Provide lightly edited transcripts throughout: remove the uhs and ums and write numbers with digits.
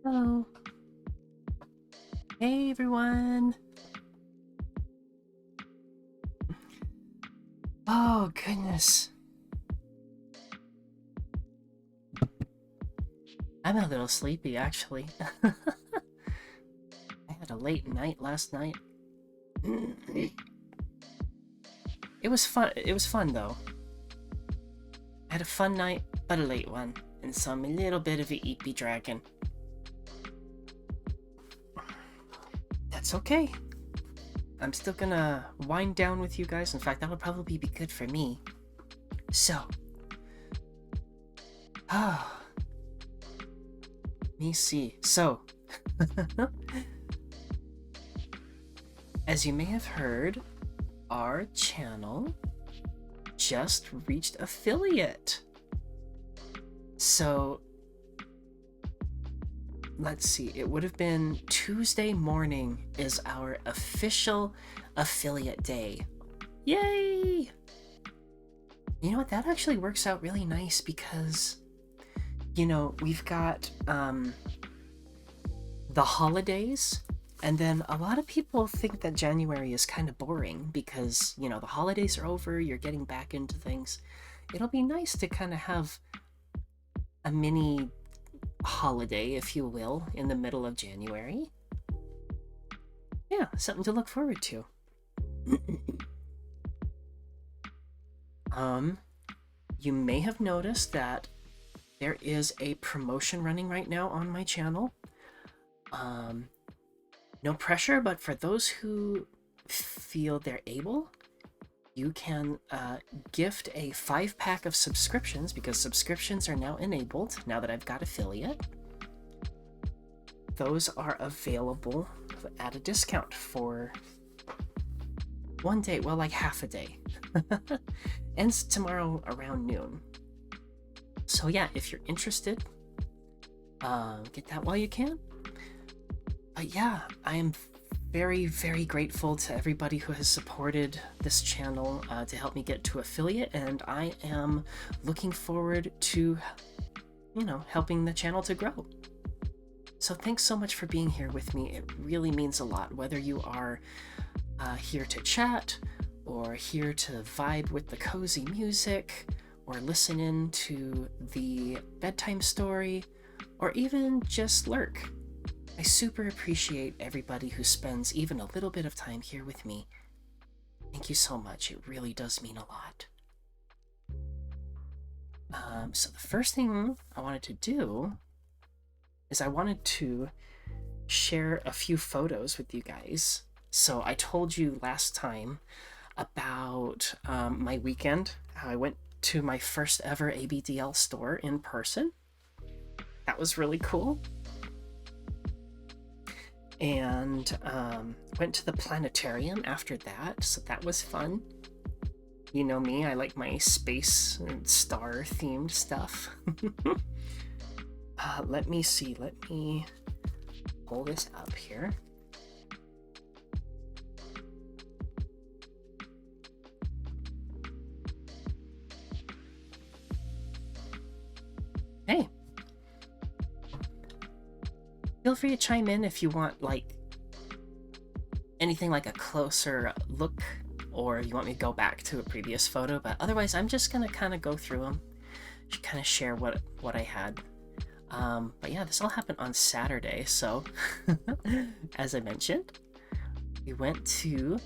Hello. Hey everyone. Oh goodness. I'm a little sleepy actually. I had a late night last night. It was fun. It was fun though. I had a fun night, but a late one, and so I'm a little bit of a eepy dragon. That's okay. I'm still gonna wind down with you guys. In fact, that'll probably be good for me. So, let me see. So, as you may have heard, our channel just reached affiliate. So, let's see, it would have been Tuesday morning is our official affiliate day. Yay! You know what, that actually works out really nice because, you know, we've got the holidays, and then a lot of people think that January is kind of boring because, you know, the holidays are over, you're getting back into things. It'll be nice to kind of have a mini holiday, if you will, in the middle of January. Yeah, something to look forward to. You may have noticed that there is a promotion running right now on my channel. No pressure, but for those who feel they're able, you can gift a 5-pack of subscriptions, because subscriptions are now enabled now that I've got affiliate. Those are available at a discount for one day, well, like half a day. Ends tomorrow around noon. So yeah, if you're interested, get that while you can. But yeah, I am very, very grateful to everybody who has supported this channel to help me get to affiliate, and I am looking forward to, you know, helping the channel to grow. So thanks so much for being here with me. It really means a lot, whether you are here to chat, or here to vibe with the cozy music, or listen in to the bedtime story, or even just lurk. I super appreciate everybody who spends even a little bit of time here with me. Thank you so much. It really does mean a lot. So the first thing I wanted to do is I wanted to share a few photos with you guys. So I told you last time about my weekend, how I went to my first ever ABDL store in person. That was really cool. And went to the planetarium after that, so that was fun. You know me, I like my space and star themed stuff. Let me see, let me pull this up here. Hey, feel free to chime in if you want, like, anything like a closer look, or you want me to go back to a previous photo, but otherwise I'm just gonna kind of go through them, just kind of share what I had. But yeah, this all happened on Saturday, so as I mentioned, we went to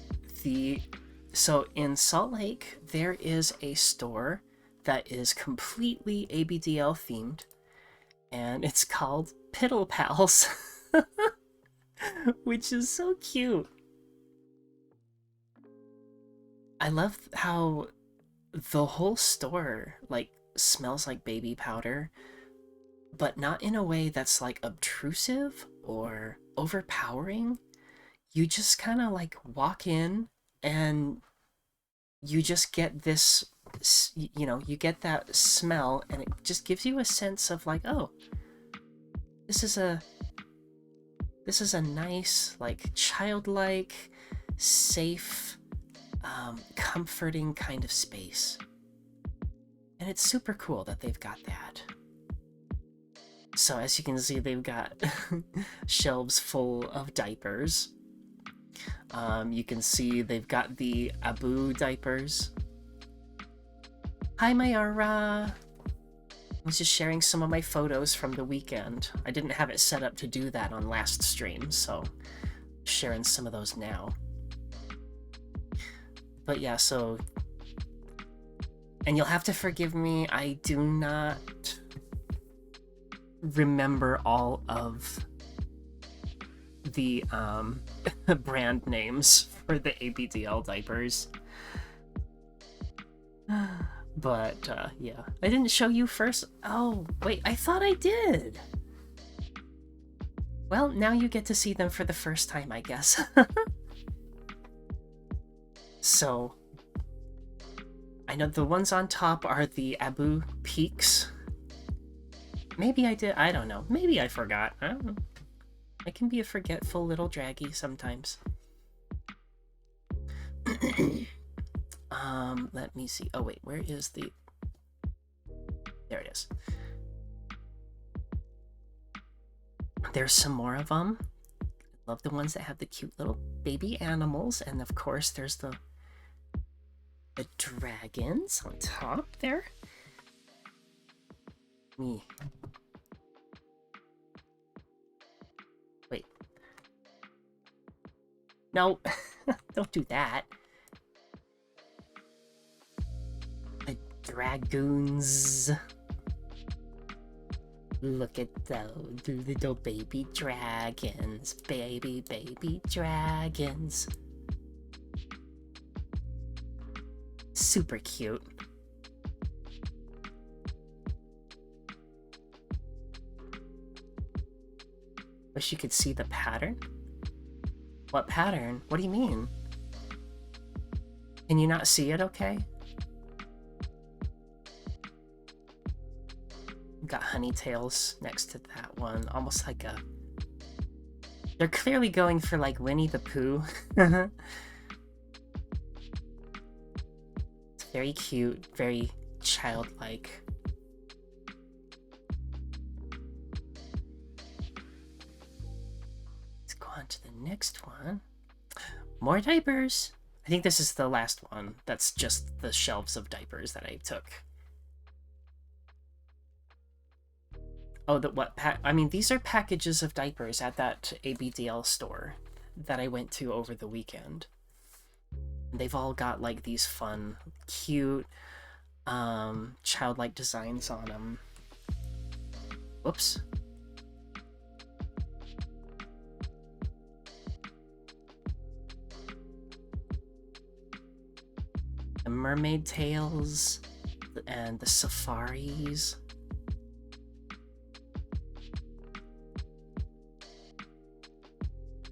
so in Salt Lake, there is a store that is completely ABDL themed, and it's called Piddle Pals, which is so cute. I love how the whole store like smells like baby powder, but not in a way that's like obtrusive or overpowering. You just kind of like walk in and you just get this, you know, you get that smell, and it just gives you a sense of like, oh, this is a nice, like, childlike, safe, comforting kind of space. And it's super cool that they've got that. So as you can see, they've got shelves full of diapers. You can see they've got the Abu diapers. Hi, Mayara! I was just sharing some of my photos from the weekend. I didn't have it set up to do that on last stream, so sharing some of those now. But yeah, so... And you'll have to forgive me, I do not remember all of the brand names for the ABDL diapers. But yeah, I didn't show you first. Oh, wait, I thought I did. Well, now you get to see them for the first time, I guess. So, I know the ones on top are the Abu Peaks. Maybe I did, I don't know. Maybe I forgot, I don't know. I can be a forgetful little draggy sometimes. Let me see. Oh wait, where is the... There it is. There's some more of them. I love the ones that have the cute little baby animals, and of course there's the dragons on top there. Me. Wait. No, don't do that. The dragoons. Look at those little baby dragons. Baby dragons. Super cute. Wish you could see the pattern. What pattern? What do you mean? Can you not see it okay? Got honey tails next to that one, almost like a... They're clearly going for like Winnie the Pooh. It's very cute, very childlike. Let's go on to the next one. More diapers. I think this is the last one. That's just the shelves of diapers that I took. Oh, I mean, these are packages of diapers at that ABDL store that I went to over the weekend. They've all got like these fun, cute, childlike designs on them. Whoops. The mermaid tails and the safaris.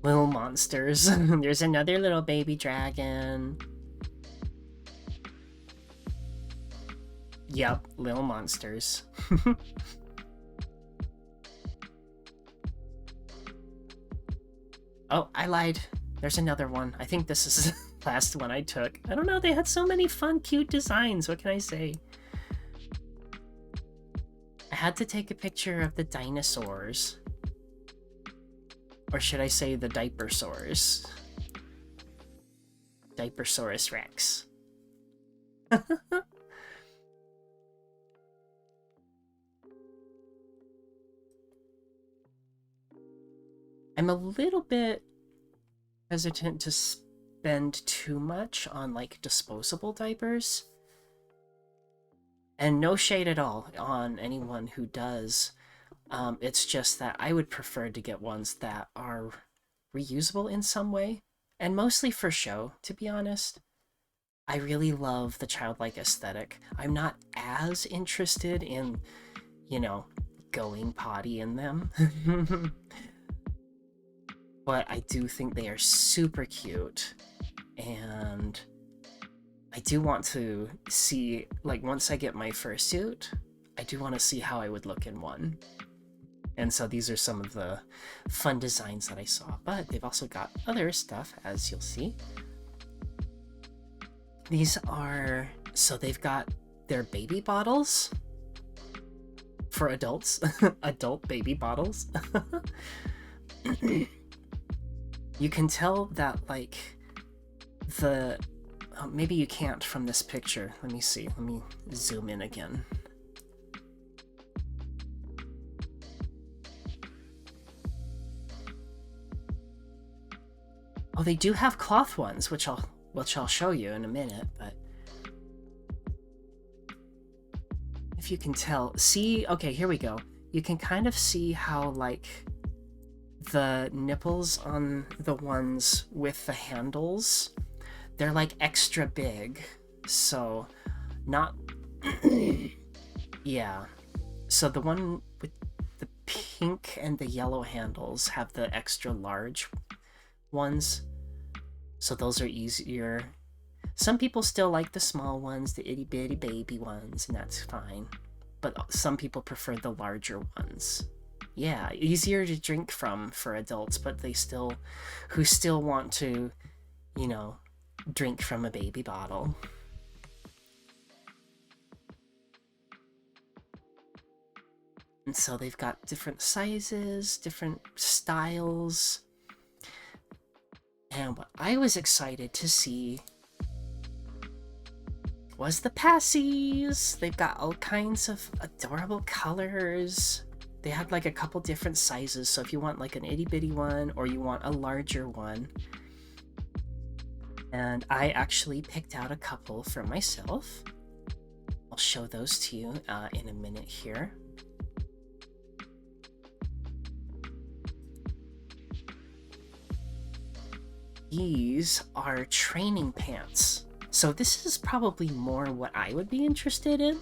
Little monsters. There's another little baby dragon. Yep, little monsters. Oh, I lied. There's another one. I think this is the last one I took. I don't know, they had so many fun, cute designs. What can I say? I had to take a picture of the dinosaurs. Or should I say the Diapersaurus? Diapersaurus Rex. I'm a little bit hesitant to spend too much on like disposable diapers. And no shade at all on anyone who does. It's just that I would prefer to get ones that are reusable in some way, and mostly for show, to be honest. I really love the childlike aesthetic. I'm not as interested in, you know, going potty in them. But I do think they are super cute, and I do want to see, like, once I get my fursuit, I do want to see how I would look in one. And so these are some of the fun designs that I saw, but they've also got other stuff, as you'll see. These are, so they've got their baby bottles for adults. Adult baby bottles. You can tell that, like, the... maybe you can't from this picture. Let me see. Let me zoom in again. Oh, they do have cloth ones, which I'll show you in a minute, but... if you can tell... see? Okay, here we go. You can kind of see how, like, the nipples on the ones with the handles, they're, like, extra big. So, not... yeah. So the one with the pink and the yellow handles have the extra large ones. So those are easier. Some people still like the small ones, the itty bitty baby ones, and that's fine. But some people prefer the larger ones. Yeah, easier to drink from for adults, but who still want to, you know, drink from a baby bottle. And so they've got different sizes, different styles. And what I was excited to see was the passies. They've got all kinds of adorable colors. They had like a couple different sizes, so if you want like an itty bitty one or you want a larger one. And I actually picked out a couple for myself. I'll show those to you in a minute here. These are training pants. So this is probably more what I would be interested in.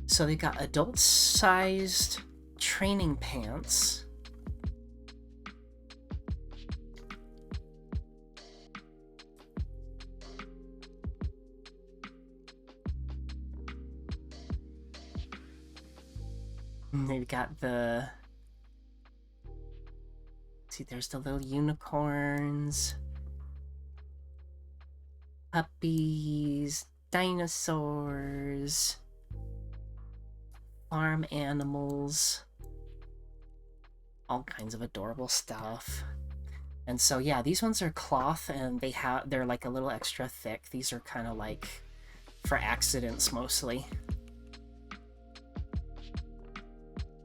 So they got adult-sized training pants. And they've got the... see, there's the little unicorns. Puppies, dinosaurs, farm animals, all kinds of adorable stuff. And so yeah, these ones are cloth and they're like a little extra thick. These are kind of like for accidents mostly.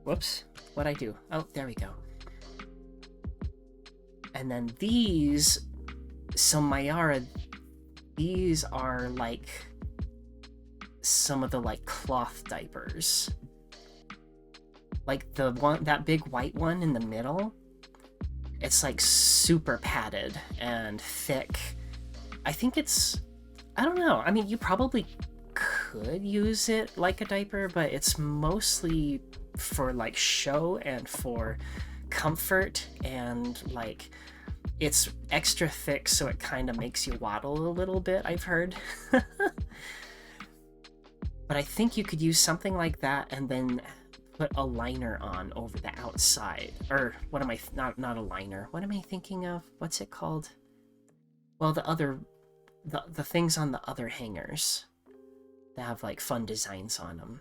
Whoops, what'd I do? Oh, there we go. And then these, so Mayara, these are like some of the like cloth diapers. Like the one, that big white one in the middle, it's like super padded and thick. I think it's, I don't know. I mean, you probably could use it like a diaper, but it's mostly for like show and for comfort, and like it's extra thick, so it kind of makes you waddle a little bit, I've heard. But I think you could use something like that and then put a liner on over the outside. Or what am I, not a liner. What am I thinking of? What's it called? Well, the things on the other hangers that have like fun designs on them.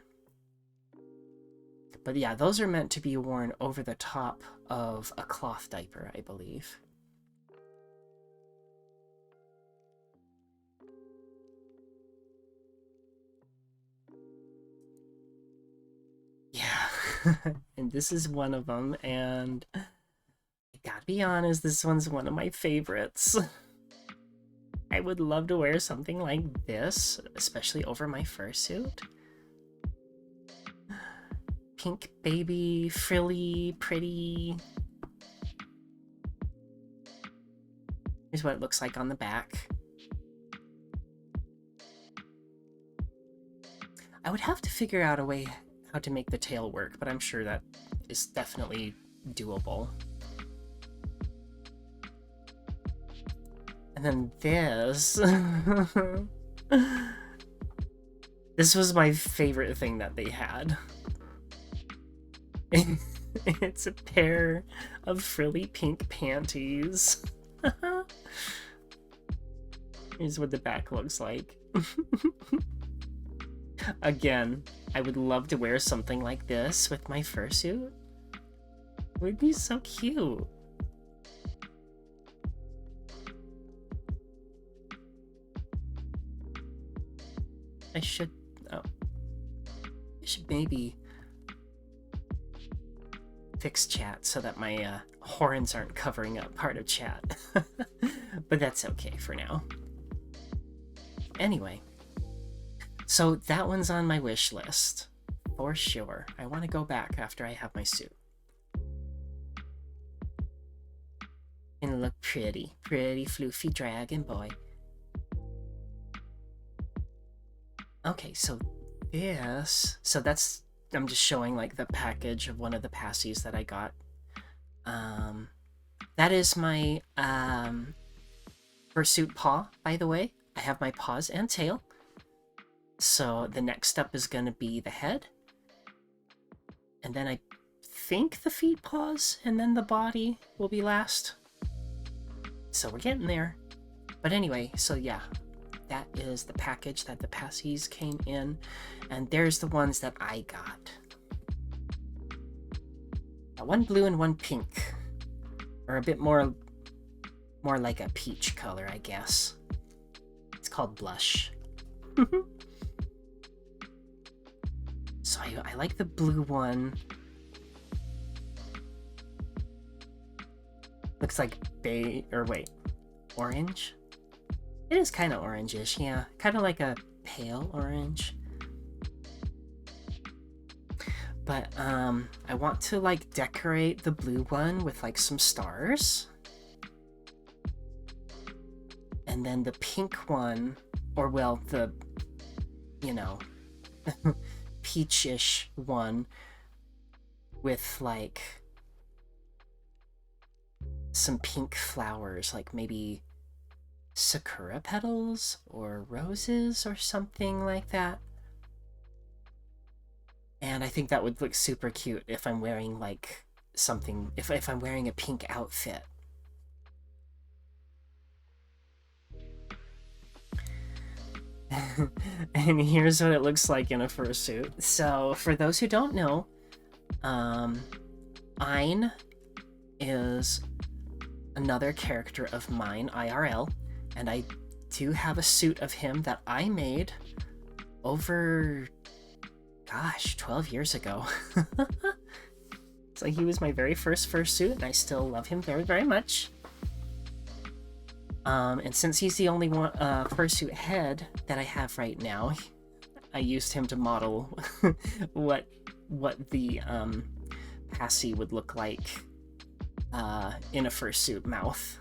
But yeah, those are meant to be worn over the top of a cloth diaper, I believe. Yeah, and this is one of them, and I gotta be honest, this one's one of my favorites. I would love to wear something like this, especially over my fursuit. Pink baby, frilly, pretty. Here's what it looks like on the back. I would have to figure out a way how to make the tail work, but I'm sure that is definitely doable. And then this. This was my favorite thing that they had. It's a pair of frilly pink panties. Here's what the back looks like. Again, I would love to wear something like this with my fursuit. It would be so cute. I should maybe fix chat so that my horns aren't covering up part of chat. But that's okay for now. Anyway, so that one's on my wish list for sure. I want to go back after I have my suit and look pretty floofy dragon boy. Okay, so that's, I'm just showing like the package of one of the passies that I got. That is my fursuit paw, by the way. I have my paws and tail. So the next step is going to be the head. And then I think the feet, paws, and then the body will be last. So we're getting there. But anyway, so yeah, that is the package that the passies came in. And there's the ones that I got. One blue and one pink. Or a bit more like a peach color, I guess. It's called blush. So I like the blue one. Looks like orange? It is kind of orangish, yeah. Kind of like a pale orange. But I want to like decorate the blue one with like some stars. And then the pink one, or well, the, you know, peachish one with like some pink flowers, like maybe sakura petals or roses or something like that. And I think that would look super cute if I'm wearing like something, if I'm wearing a pink outfit. And here's what it looks like in a fursuit. So for those who don't know, Ein is another character of mine, IRL, and I do have a suit of him that I made over, gosh, 12 years ago. So he was my very first fursuit, and I still love him very, very much. And since he's the only one fursuit head that I have right now, I used him to model what the passy would look like in a fursuit mouth.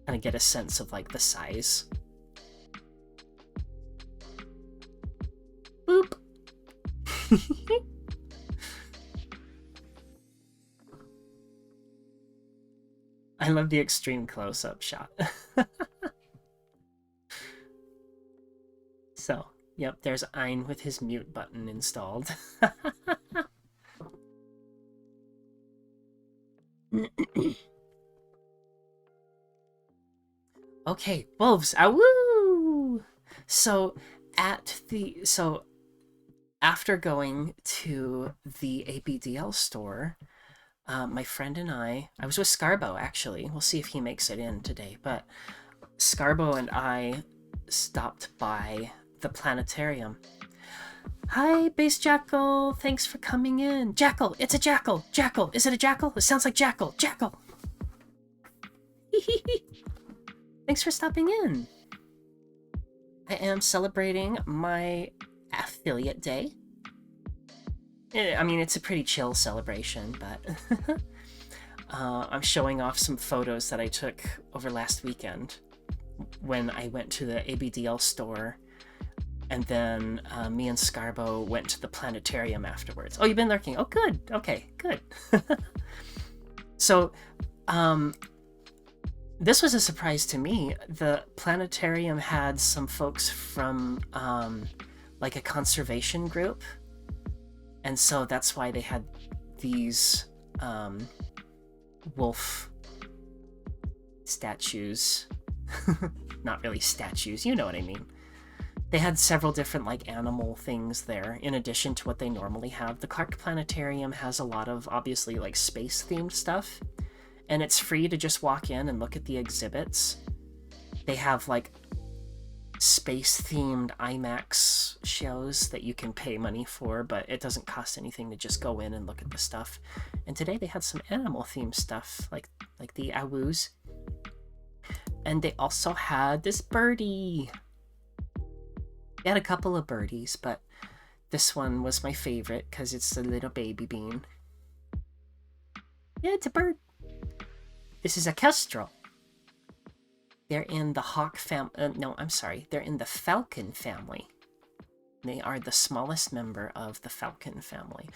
Kind of get a sense of like the size. Boop. I love the extreme close-up shot. So, yep, there's Ein with his mute button installed. Okay, wolves, awoo! So after going to the ABDL store, my friend and I was with Scarbo, actually. We'll see if he makes it in today. But Scarbo and I stopped by the planetarium. Hi, Base Jackal. Thanks for coming in. Jackal, it's a jackal. Jackal, is it a jackal? It sounds like jackal. Jackal. Thanks for stopping in. I am celebrating my affiliate day. I mean, it's a pretty chill celebration, but I'm showing off some photos that I took over last weekend when I went to the ABDL store, and then me and Scarbo went to the planetarium afterwards. Oh, you've been lurking. Oh, good. Okay, good. So, this was a surprise to me. The planetarium had some folks from like a conservation group. And so that's why they had these wolf statues. Not really statues, you know what I mean. they had several different like animal things there in addition to what they normally have. The Clark Planetarium has a lot of obviously like space themed stuff, and it's free to just walk in and look at the exhibits. They have like space themed IMAX shows that you can pay money for, but it doesn't cost anything to just go in and look at the stuff. And today they had some animal themed stuff like the awus. And they also had this birdie. They had a couple of birdies, but this one was my favorite because it's a little baby bean. Yeah, it's a bird. This is a kestrel. They're in the hawk they're in the falcon family. They are the smallest member of the falcon family.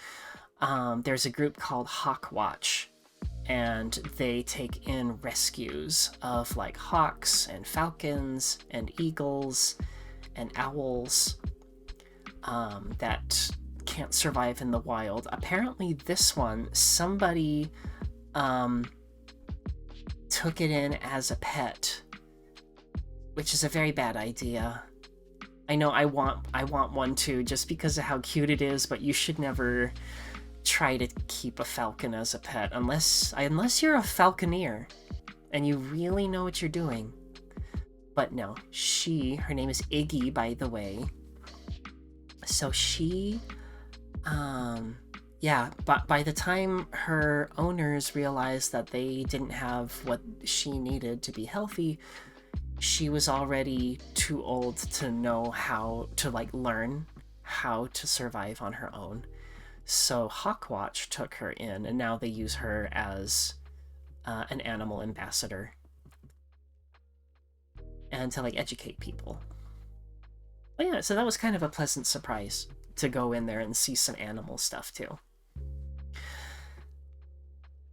There's a group called Hawk Watch, and they take in rescues of like hawks and falcons and eagles and owls that can't survive in the wild. Apparently this one, somebody took it in as a pet, which is a very bad idea. I know I want one too, just because of how cute it is, but you should never try to keep a falcon as a pet unless you're a falconeer and you really know what you're doing. But no, her name is Iggy, by the way. So she, but by the time her owners realized that they didn't have what she needed to be healthy, she was already too old to know how to like learn how to survive on her own. So Hawkwatch took her in, and now they use her as an animal ambassador and to like educate people. But yeah, so that was kind of a pleasant surprise to go in there and see some animal stuff too.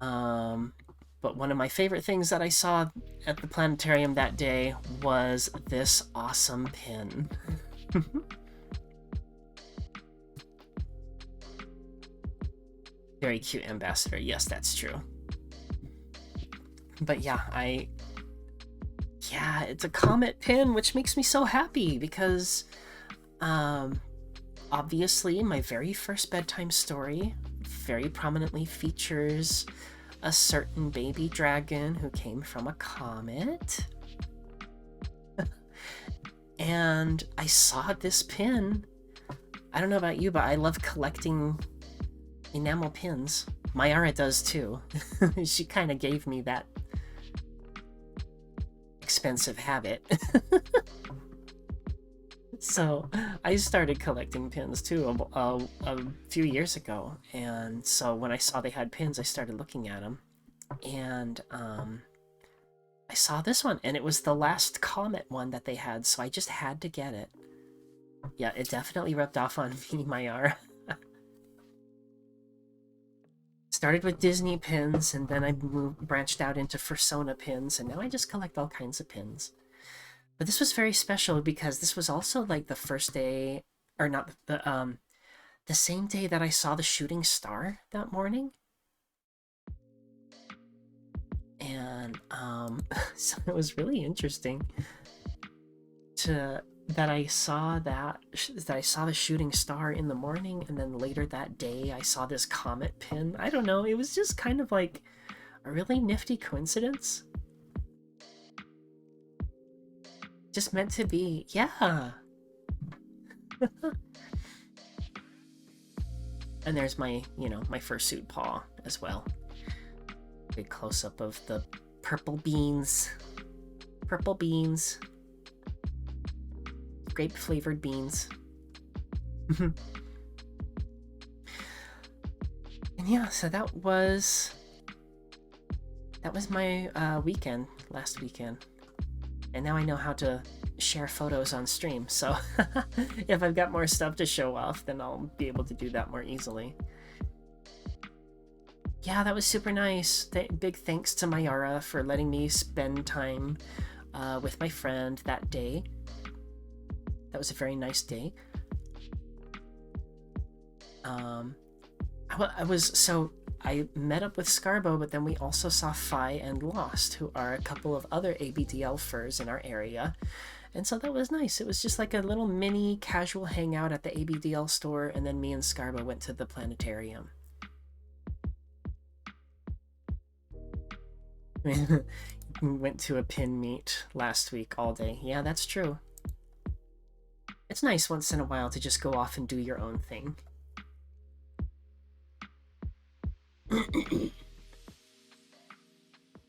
But one of my favorite things that I saw at the planetarium that day was this awesome pin. Very cute ambassador. Yes, that's true. But yeah, it's a comet pin, which makes me so happy because obviously my very first bedtime story very prominently features a certain baby dragon who came from a comet. And I saw this pin. I don't know about you, but I love collecting enamel pins. Mayara does too. She kind of gave me that expensive habit. So I started collecting pins too a few years ago, and so when I saw they had pins, I started looking at them, and I saw this one, and it was the last comet one that they had, so I just had to get it. Yeah, it definitely rubbed off on me, Mayara. Started with Disney pins, and then I branched out into Fursona pins, and now I just collect all kinds of pins. But this was very special because this was also like the first day, or not the same day that I saw the shooting star that morning. And so it was really interesting that I saw the shooting star in the morning, and then later that day I saw this comet pin. I don't know, it was just kind of like a really nifty coincidence. Just meant to be. Yeah. And there's my fursuit paw as well. Big close-up of the purple beans. Purple beans. Grape-flavored beans. And yeah, so that was my last weekend. And now I know how to share photos on stream, so if I've got more stuff to show off, then I'll be able to do that more easily. Yeah, that was super nice. Big thanks to Mayara for letting me spend time with my friend that day. That was a very nice day. I met up with Scarbo, but then we also saw Fi and Lost, who are a couple of other ABDL furs in our area. And so that was nice. It was just like a little mini casual hangout at the ABDL store, and then me and Scarba went to the planetarium. Went to a pin meet last week all day. Yeah, that's true. It's nice once in a while to just go off and do your own thing. But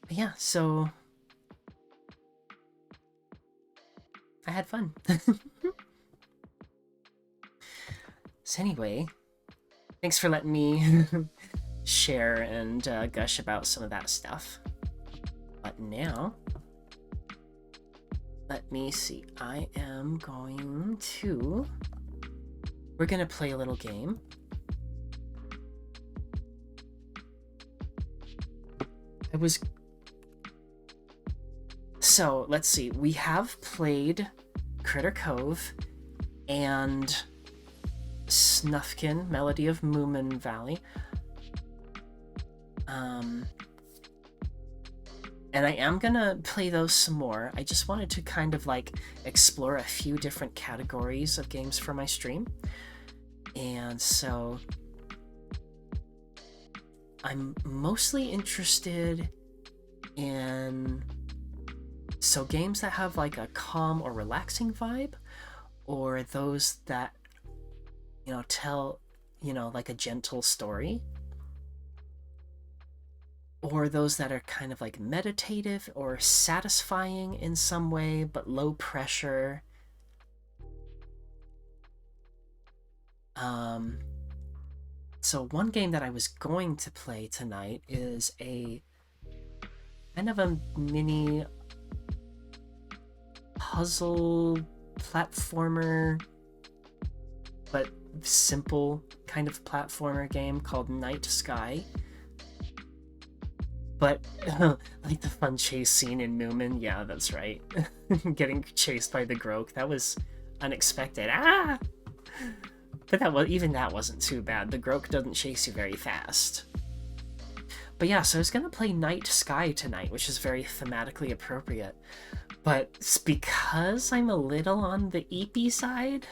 yeah, so I had fun. So anyway, thanks for letting me share and gush about some of that stuff. But now, let me see. I am going to... We're going to play a little game. So, let's see. We have played Critter Cove and Snufkin, Melody of Moomin Valley. And I am gonna play those some more. I just wanted to kind of like explore a few different categories of games for my stream. And so I'm mostly interested in games that have like a calm or relaxing vibe, or those that, you know, tell, you know, like a gentle story, or those that are kind of like meditative or satisfying in some way, but low pressure. So one game that I was going to play tonight is a kind of a mini puzzle platformer, but simple kind of platformer game called Night Sky. But like the fun chase scene in Moomin, yeah, that's right. Getting chased by the Groke, that was unexpected. Ah! But that wasn't too bad. The Groke doesn't chase you very fast. But yeah, so I was gonna play Night Sky tonight, which is very thematically appropriate. But it's because I'm a little on the eepy side,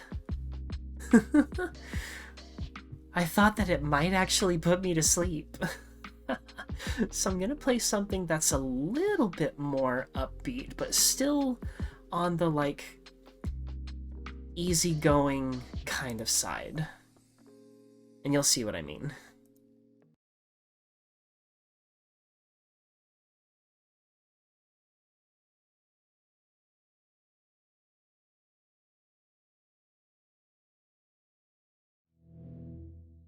I thought that it might actually put me to sleep. So I'm gonna play something that's a little bit more upbeat, but still on the like easygoing kind of side. And you'll see what I mean.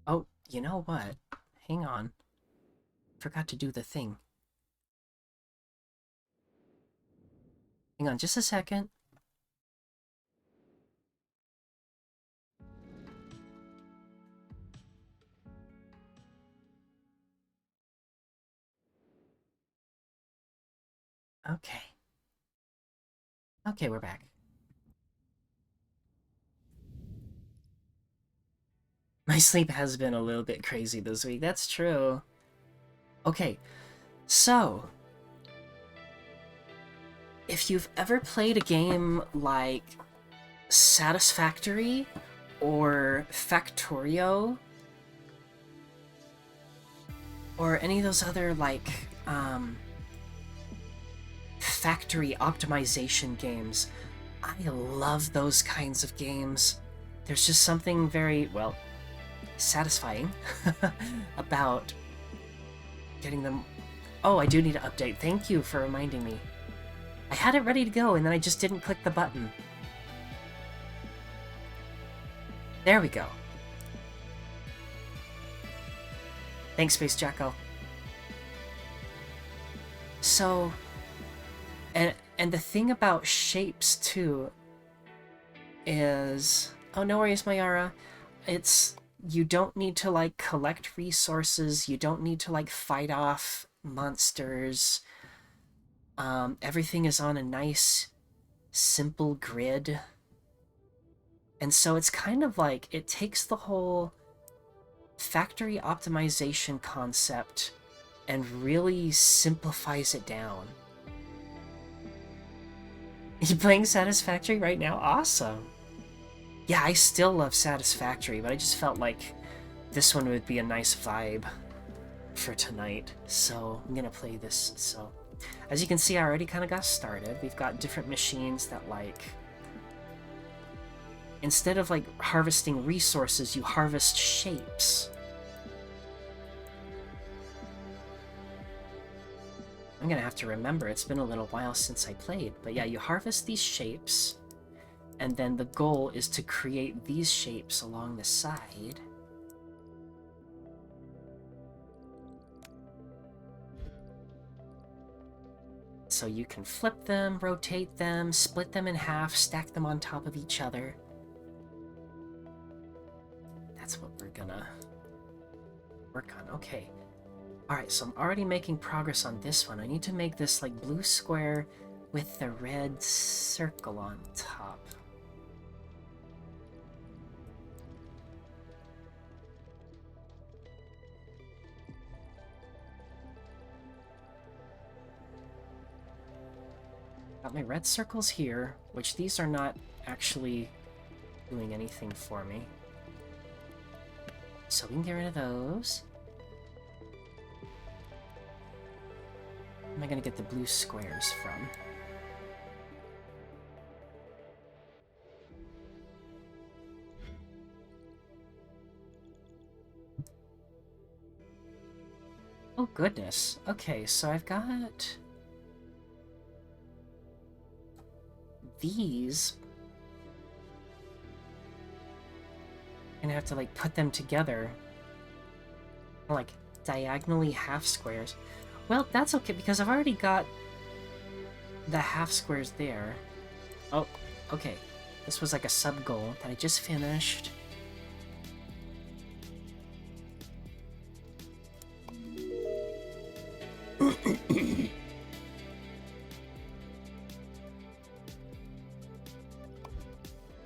Oh, you know what? Hang on. Forgot to do the thing. Hang on just a second. Okay. Okay, we're back. My sleep has been a little bit crazy this week, that's true. Okay, so if you've ever played a game like Satisfactory or Factorio, or any of those other like factory optimization games, I love those kinds of games. There's just something very, well, satisfying about getting them. Oh, I do need to update. Thank you for reminding me. I had it ready to go and then I just didn't click the button. There we go. Thanks, Space Jacko. So, and the thing about Shapez too is, oh, no worries, Mayara. It's, you don't need to like collect resources. You don't need to like fight off monsters. Everything is on a nice, simple grid. And so it's kind of like, it takes the whole factory optimization concept and really simplifies it down. You playing Satisfactory right now? Awesome. Yeah, I still love Satisfactory, but I just felt like this one would be a nice vibe for tonight. So I'm gonna play this. So as you can see, I already kind of got started. We've got different machines that, like, instead of like harvesting resources, you harvest shapes. I'm gonna have to remember, it's been a little while since I played, but yeah, you harvest these shapes, and then the goal is to create these shapes along the side. So you can flip them, rotate them, split them in half, stack them on top of each other. That's what we're gonna work on. Okay. Alright, so I'm already making progress on this one. I need to make this, like, blue square with the red circle on top. Got my red circles here, which these are not actually doing anything for me. So we can get rid of those. Where am I gonna get the blue squares from? Oh goodness. Okay, so I've got these. I'm gonna have to, like, put them together, like, diagonally half squares. Well, that's okay, because I've already got the half squares there. Oh, okay. This was like a sub-goal that I just finished.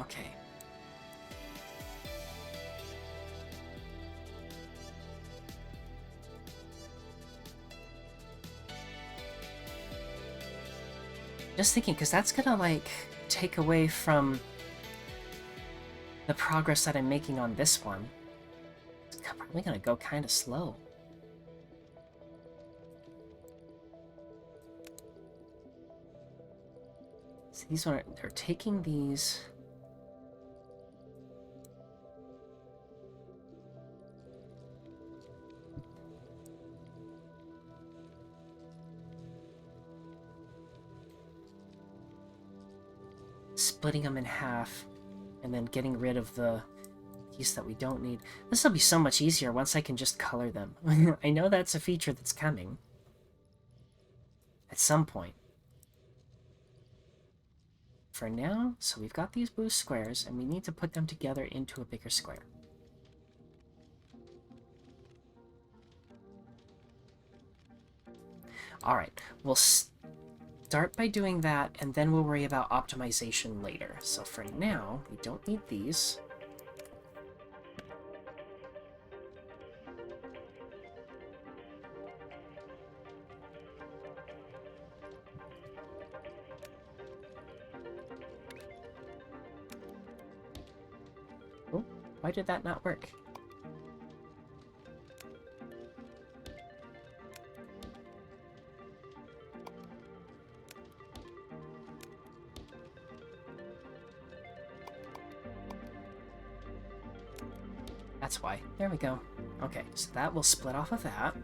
Okay. Just thinking, because that's gonna, like, take away from the progress that I'm making on this one. It's probably gonna go kind of slow. So these are, they're taking these. Splitting them in half, and then getting rid of the piece that we don't need. This will be so much easier once I can just color them. I know that's a feature that's coming at some point. For now, so we've got these blue squares, and we need to put them together into a bigger square. Alright, we'll start by doing that, and then we'll worry about optimization later. So for now, we don't need these. Oh, why did that not work? That's why. There we go. Okay, so that will split off of that.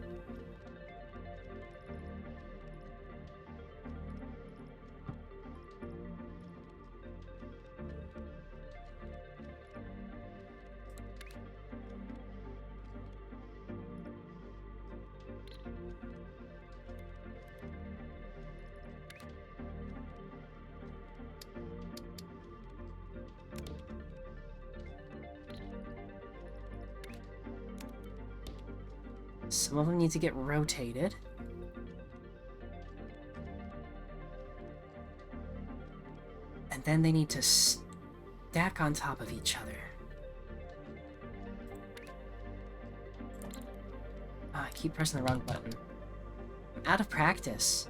Some of them need to get rotated. And then they need to stack on top of each other. Ah, I keep pressing the wrong button. I'm out of practice.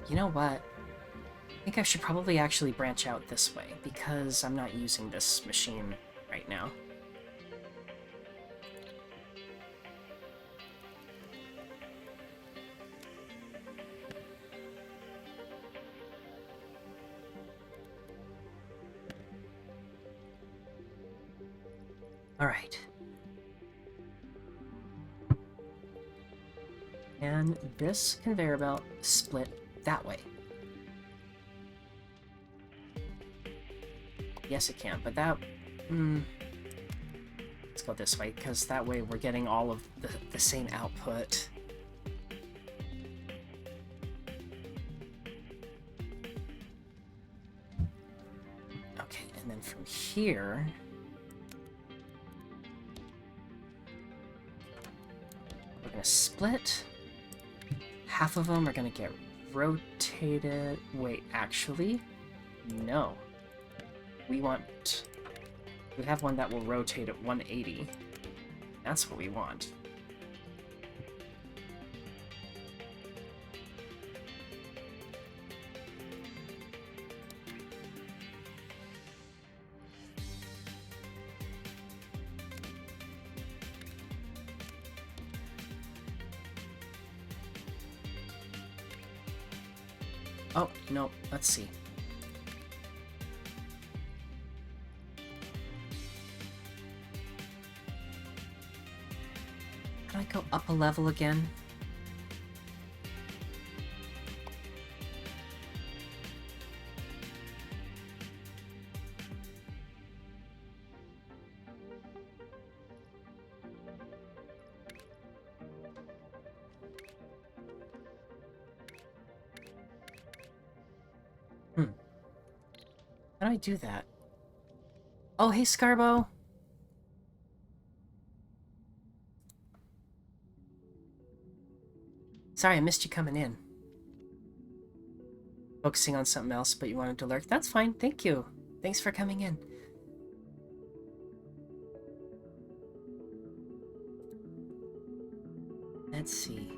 you know what? I think I should probably actually branch out this way, because I'm not using this machine right now. Alright. And this conveyor belt split that way. Yes, it can, but that... Let's go this way, because that way we're getting all of the same output. Okay, and then from here... we're going to split. Half of them are going to get rotated... Wait, actually? No. We have one that will rotate at 180. That's what we want. Oh, no, let's see. Can I go up a level again? How do I do that? Oh, hey, Scarbo! Sorry, I missed you coming in. Focusing on something else, but you wanted to lurk? That's fine, thank you. Thanks for coming in. Let's see.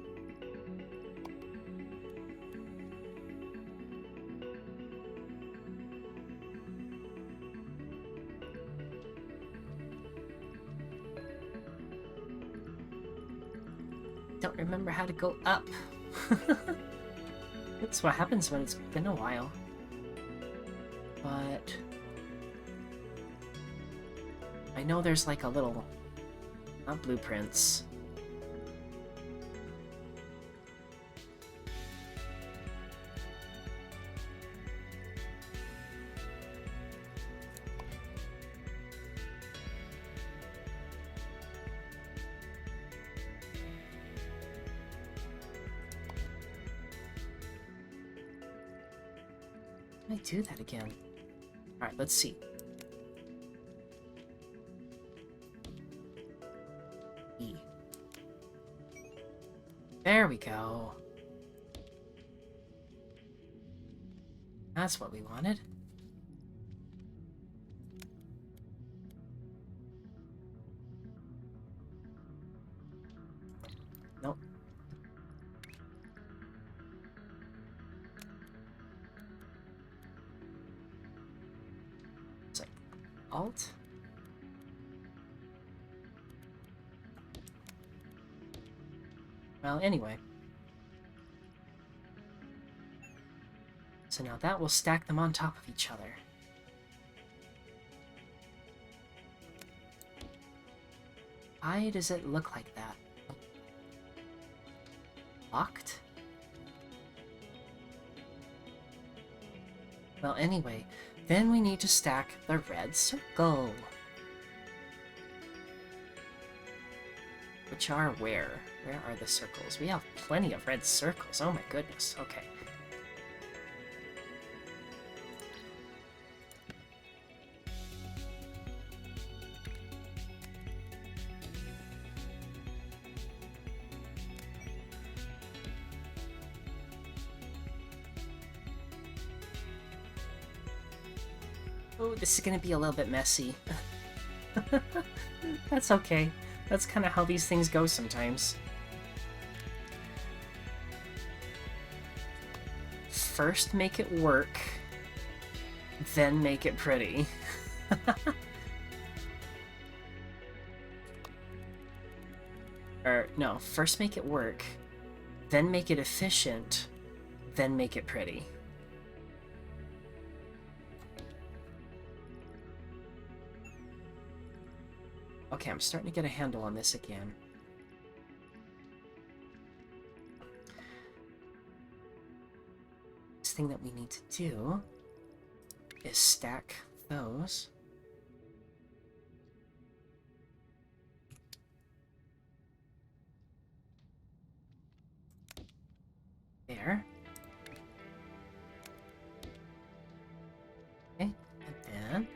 Don't remember how to go up. That's what happens when it's been a while. But I know there's like a little, not blueprints. How do I do that again? Alright, let's see. E. There we go. That's what we wanted. Nope. It's like Alt. Well, anyway. So now that will stack them on top of each other. Why does it look like that? Locked? Well, anyway, then we need to stack the red circle. Which are where? Where are the circles? We have plenty of red circles. Oh my goodness. Okay. Oh, this is gonna be a little bit messy. That's okay. That's kind of how these things go sometimes. first make it work, then make it pretty. Or, no, first make it work, then make it efficient, then make it pretty. Okay, I'm starting to get a handle on this again. Next thing that we need to do is stack those. There. Okay, and then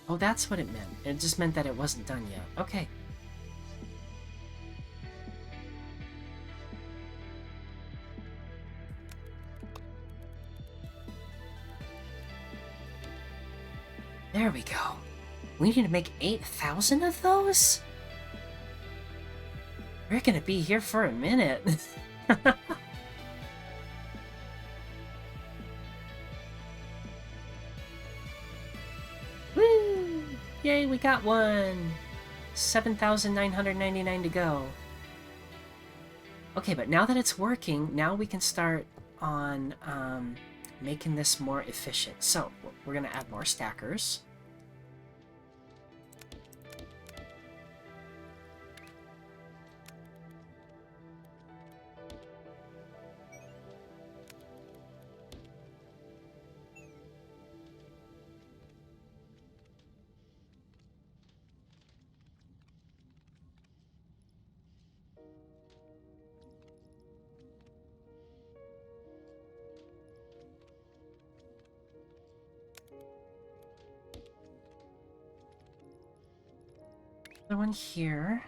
oh, that's what it meant. It just meant that it wasn't done yet. Okay. There we go. We need to make 8,000 of those? We're gonna be here for a minute. Woo! Yay, we got one! 7,999 to go. Okay, but now that it's working, now we can start on making this more efficient. So, we're gonna add more stackers. Another one here.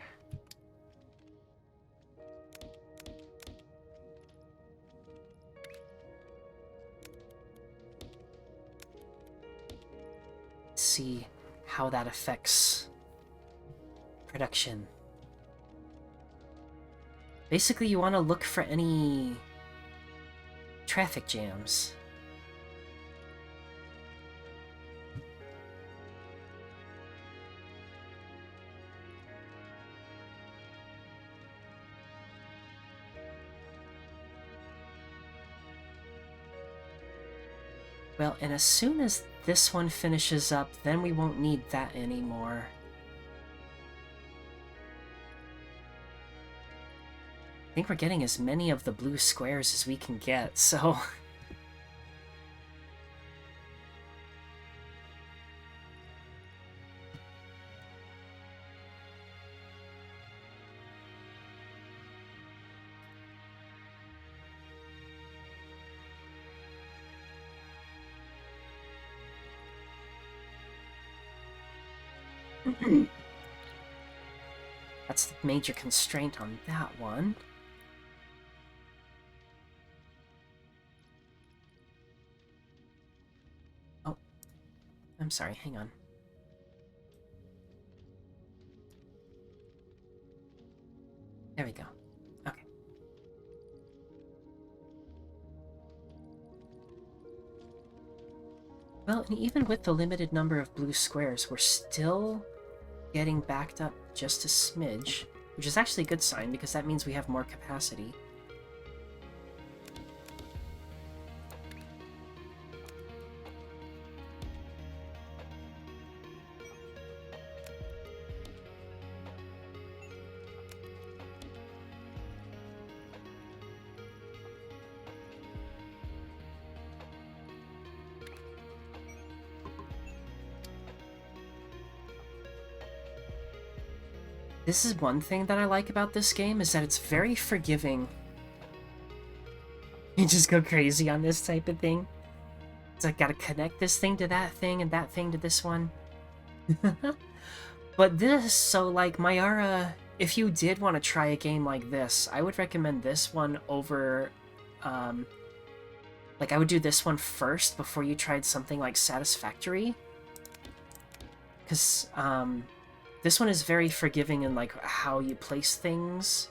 Let's see how that affects production. Basically, you want to look for any traffic jams. Well, and as soon as this one finishes up, then we won't need that anymore. I think we're getting as many of the blue squares as we can get, so... That's the major constraint on that one. Oh, I'm sorry, hang on. There we go. Okay. Well, and even with the limited number of blue squares, we're still getting backed up just a smidge, which is actually a good sign because that means we have more capacity. This is one thing that I like about this game, is that it's very forgiving. You just go crazy on this type of thing. It's like, gotta connect this thing to that thing, and that thing to this one. But this, so like, Mayara, if you did want to try a game like this, I would recommend this one over like I would do this one first before you tried something like Satisfactory. Because this one is very forgiving in like how you place things.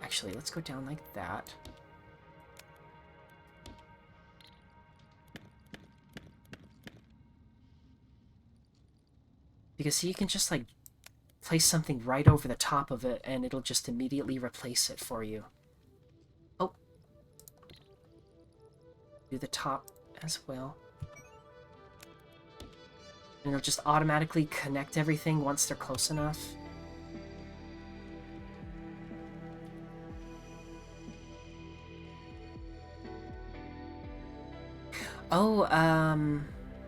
Actually, let's go down like that. Because see, you can just like place something right over the top of it and it'll just immediately replace it for you. Oh. Do the top as well. And it'll just automatically connect everything once they're close enough. Oh,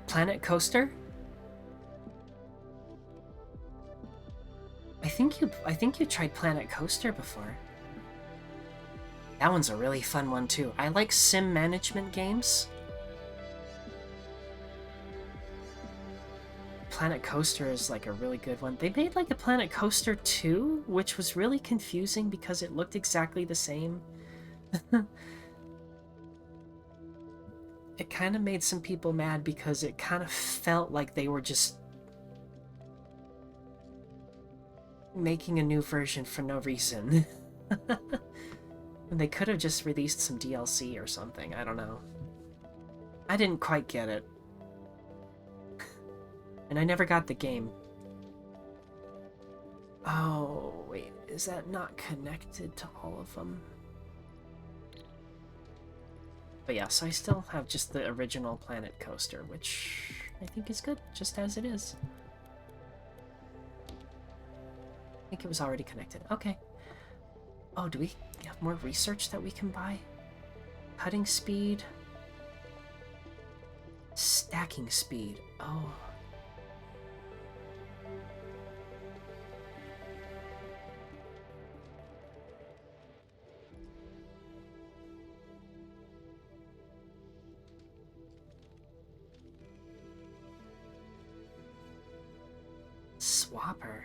Planet Coaster? I think you tried Planet Coaster before. That one's a really fun one too. I like sim management games. Planet Coaster is like a really good one. They made like a Planet Coaster 2, which was really confusing because it looked exactly the same. It kind of made some people mad because it kind of felt like they were just making a new version for no reason. And they could have just released some DLC or something, I don't know. I didn't quite get it. And I never got the game. Oh, wait, is that not connected to all of them? But yeah, so I still have just the original Planet Coaster, which I think is good, just as it is. I think it was already connected. Okay. Oh, do we have more research that we can buy? Cutting speed. Stacking speed. Oh. Swapper.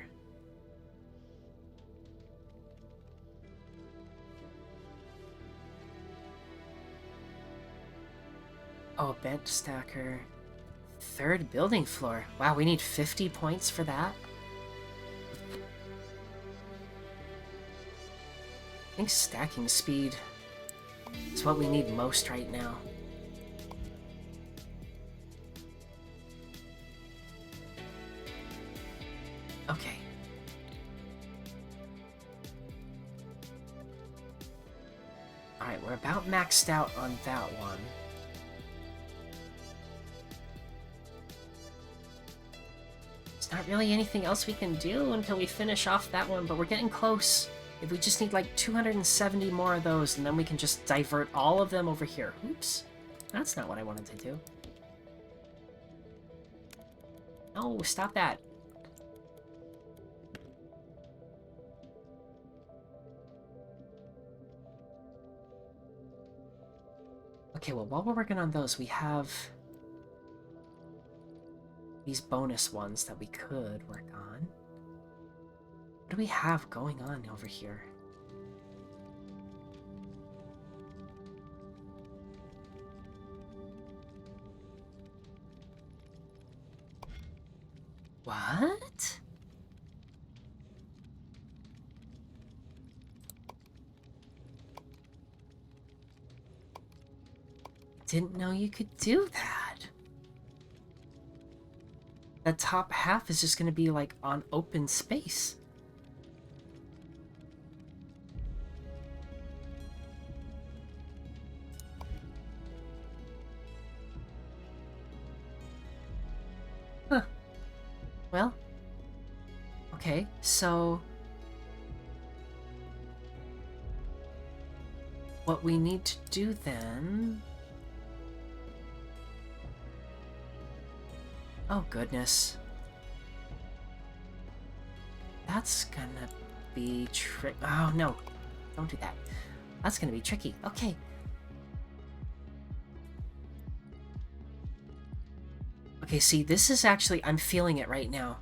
Oh, bench stacker. Third building floor. Wow, we need 50 points for that? I think stacking speed is what we need most right now. Okay. Alright, we're about maxed out on that one. There's not really anything else we can do until we finish off that one, but we're getting close. If we just need like 270 more of those, and then we can just divert all of them over here. Oops. That's not what I wanted to do. No, stop that. Okay, well, while we're working on those, we have these bonus ones that we could work on. What do we have going on over here? What? Didn't know you could do that. The top half is just going to be like on open space. Huh. Well, okay, so what we need to do then... Oh, goodness. That's gonna be Oh, no. Don't do that. That's gonna be tricky. Okay. Okay, see, this is actually... I'm feeling it right now.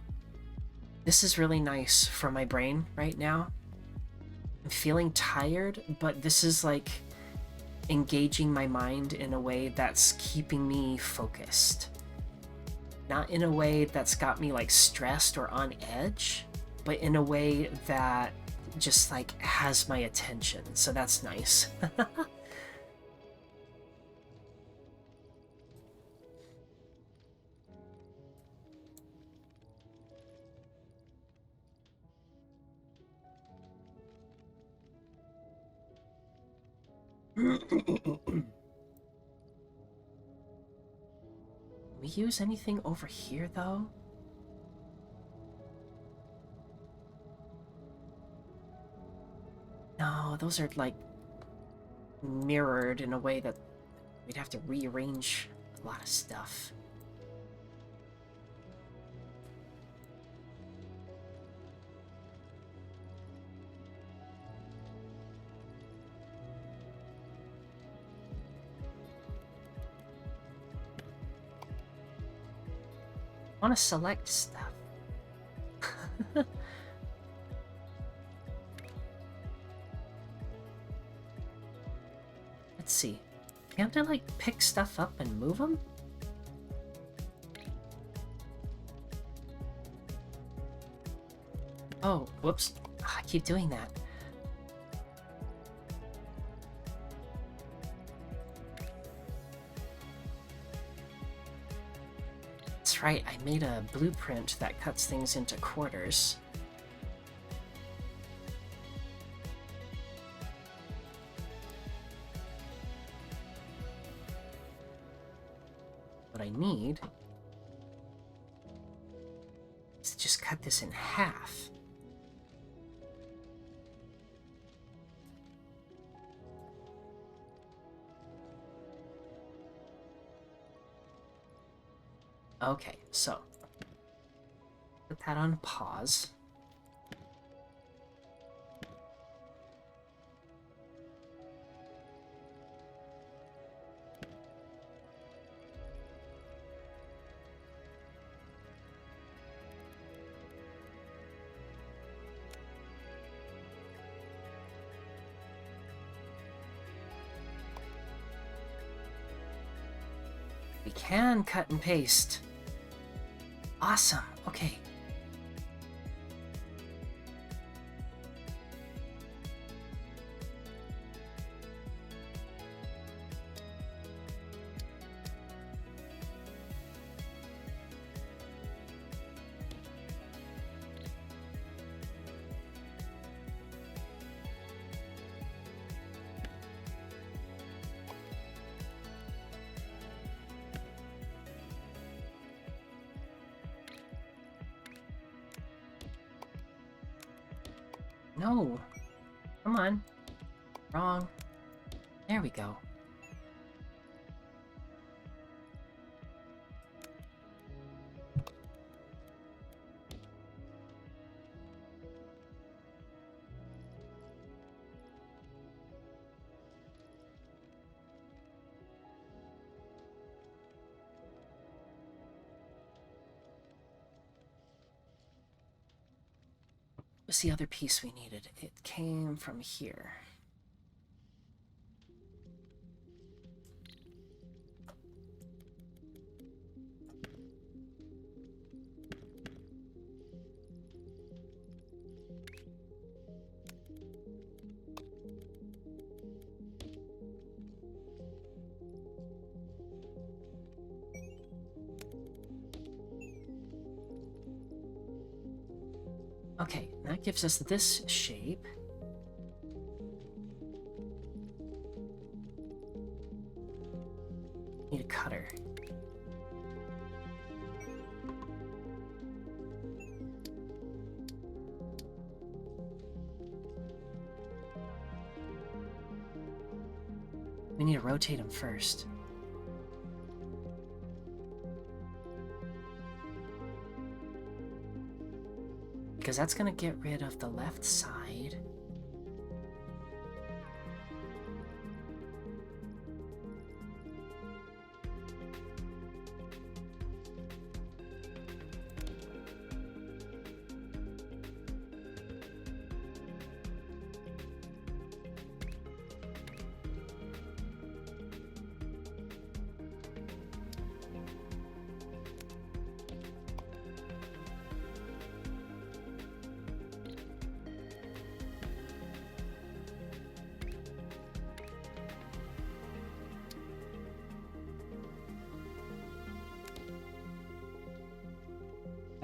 This is really nice for my brain right now. I'm feeling tired, but this is like engaging my mind in a way that's keeping me focused. Not in a way that's got me like stressed or on edge, but in a way that just like has my attention. So that's nice. We use anything over here though? No, those are like mirrored in a way that we'd have to rearrange a lot of stuff. I want to select stuff. Let's see. Can't I like pick stuff up and move them? Oh, whoops. I keep doing that. That's right, I made a blueprint that cuts things into quarters. What I need is to just cut this in half. Okay, so put that on pause. We can cut and paste. Awesome. Okay. No. Come on. Wrong. There we go. What's the other piece we needed? It came from here. Okay, that gives us this shape. Need a cutter. We need to rotate them first. Because that's going to get rid of the left side.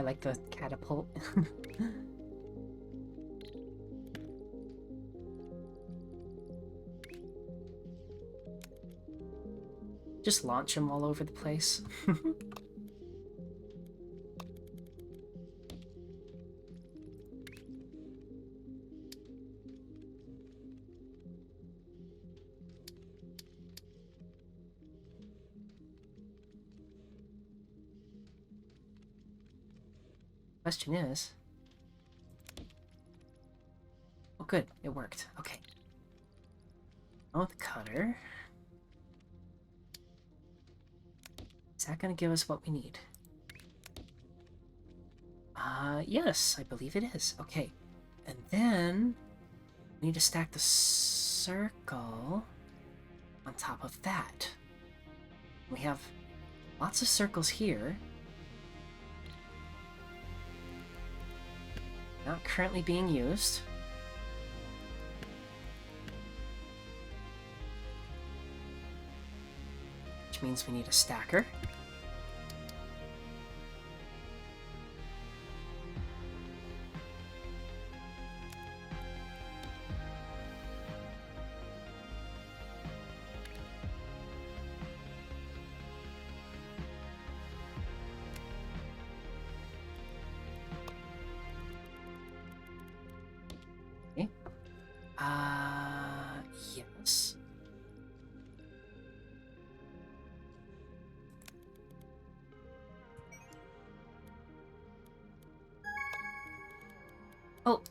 I like the catapult. Just launch them all over the place. Question is... Oh, good. It worked. Okay. Oh, the cutter. Is that going to give us what we need? Yes, I believe it is. Okay. And then we need to stack the circle on top of that. We have lots of circles here. Not currently being used. Which means we need a stacker. Okay. Yes. Oh.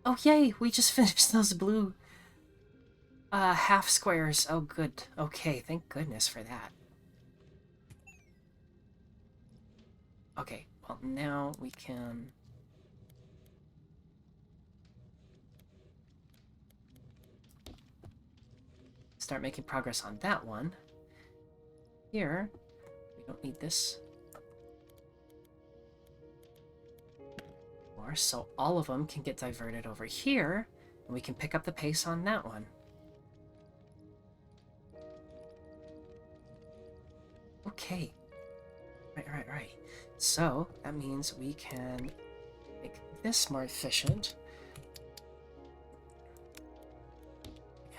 Oh, yay! We just finished those blue half squares. Oh, good. Okay, thank goodness for that. Okay, well, now we can... start making progress on that one. Here, we don't need this more, so all of them can get diverted over here, and we can pick up the pace on that one. Okay. Right. So, that means we can make this more efficient.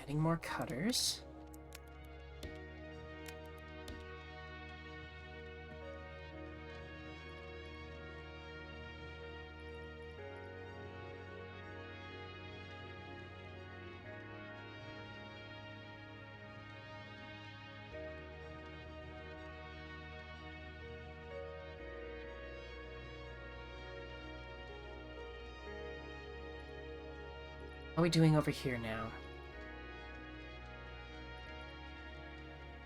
Adding more cutters. How are we doing over here now?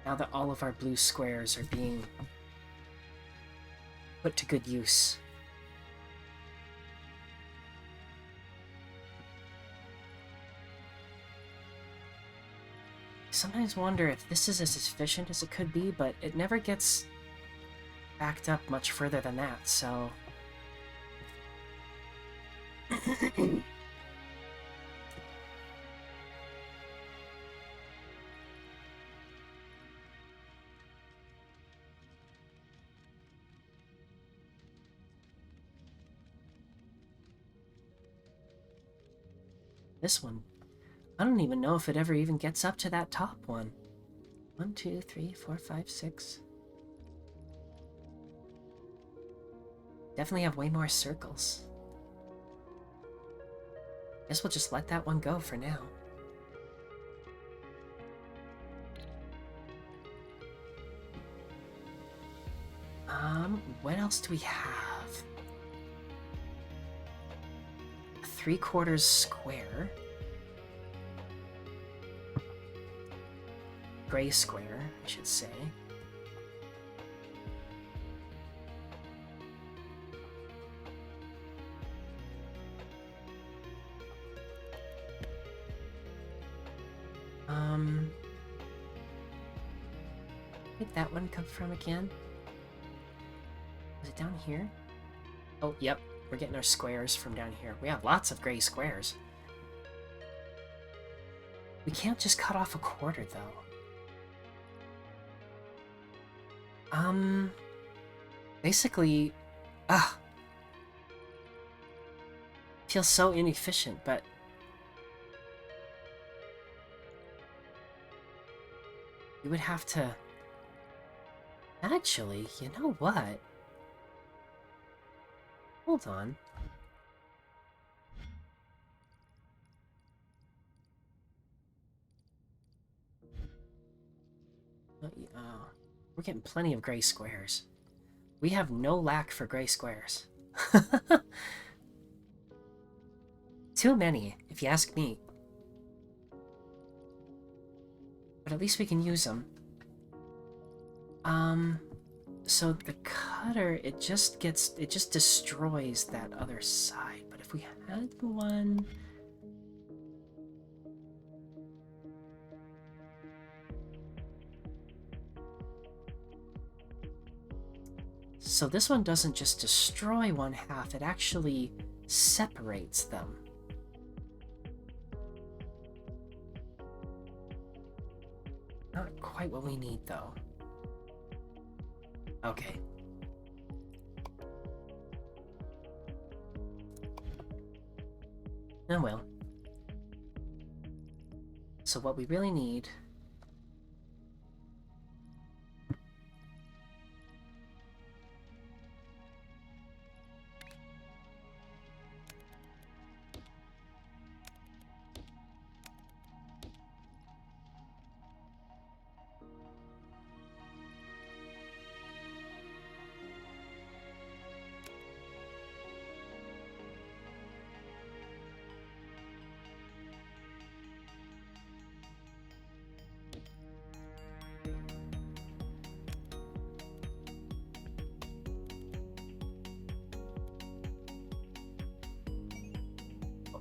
Now that all of our blue squares are being put to good use. I sometimes wonder if this is as efficient as it could be, but it never gets backed up much further than that, so... This one, I don't even know if it ever even gets up to that top one. 1, 2, 3, 4, 5, 6. Definitely have way more circles. Guess we'll just let that one go for now. What else do we have? A 3/4 square. Gray square, I should say. Where'd that one come from again? Was it down here? Oh, yep. We're getting our squares from down here. We have lots of gray squares. We can't just cut off a 1/4, though. Basically, Ah! Feels so inefficient, but... you would have to... Actually, you know what? Hold on. We're getting plenty of gray squares. We have no lack for gray squares. Too many, if you ask me. But at least we can use them. So the cutter, it just destroys that other side. But if we had one... So this one doesn't just destroy one half, it actually separates them. Not quite what we need, though. Okay. Oh well. So what we really need...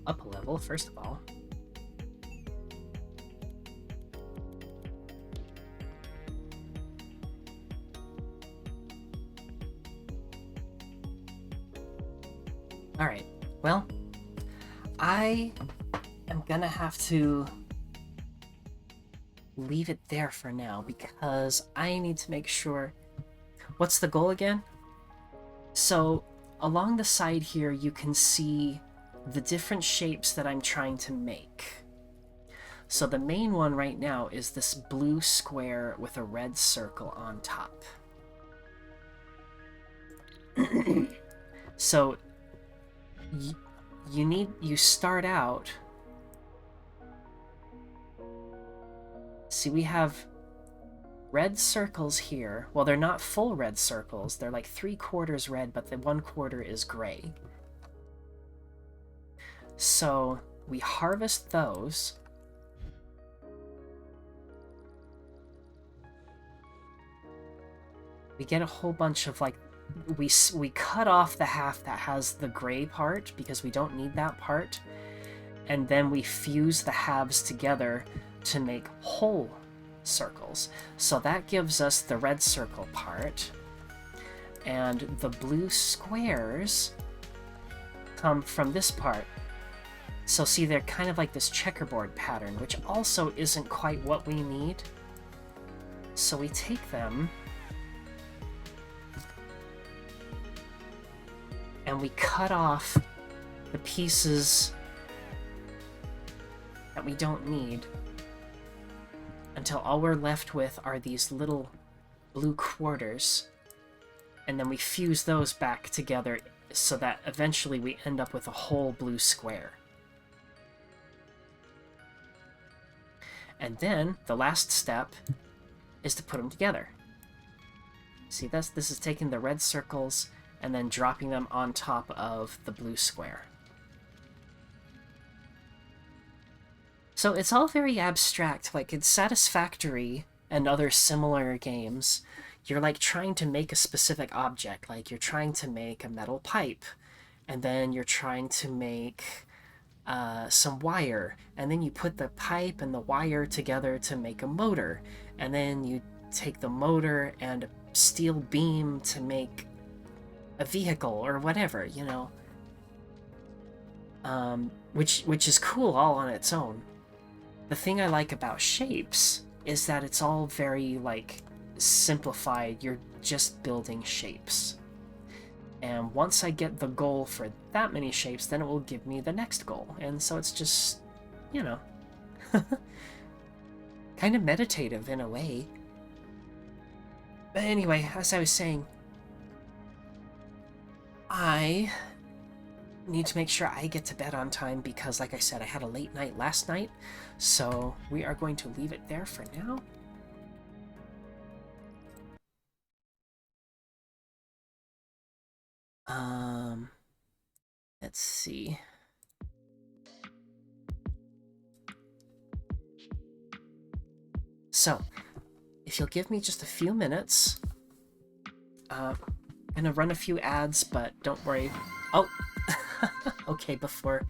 up a level, first of all. Alright, well, I am gonna have to leave it there for now because I need to make sure... What's the goal again? So, along the side here, you can see the different shapes that I'm trying to make. So the main one right now is this blue square with a red circle on top. So you start out... See, we have red circles here. Well, they're not full red circles. They're like 3/4 red, but the 1/4 is gray. So we harvest those. We get a whole bunch of, like, we cut off the half that has the gray part because we don't need that part. And then we fuse the halves together to make whole circles. So that gives us the red circle part. And the blue squares come from this part. So see, they're kind of like this checkerboard pattern, which also isn't quite what we need. So we take them and we cut off the pieces that we don't need until all we're left with are these little blue quarters. And then we fuse those back together so that eventually we end up with a whole blue square. And then the last step is to put them together. See, this is taking the red circles and then dropping them on top of the blue square. So it's all very abstract. Like, in Satisfactory and other similar games, you're like trying to make a specific object. Like, you're trying to make a metal pipe, and then you're trying to make some wire, and then you put the pipe and the wire together to make a motor, and then you take the motor and a steel beam to make a vehicle or whatever, you know. Which is cool all on its own. The thing I like about Shapes is that it's all very, like, simplified. You're just building shapes. And once I get the goal for that many shapes, then it will give me the next goal. And so it's just, you know, kind of meditative in a way. But anyway, as I was saying, I need to make sure I get to bed on time because, like I said, I had a late night last night. So we are going to leave it there for now. Let's see. So, if you'll give me just a few minutes, I'm gonna run a few ads, but don't worry. Oh, okay. Before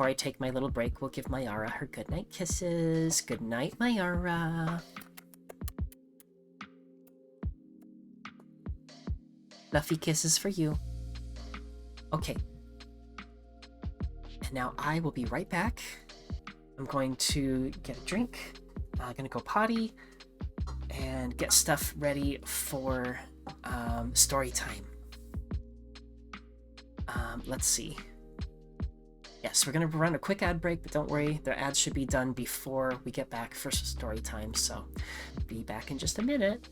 I take my little break, we'll give Mayara her goodnight kisses. Good night, Mayara. Fluffy kisses for you. Okay. And now I will be right back. I'm going to get a drink. I'm gonna go potty and get stuff ready for story time. Let's see. Yes, we're gonna run a quick ad break, but don't worry, the ads should be done before we get back for story time, so be back in just a minute.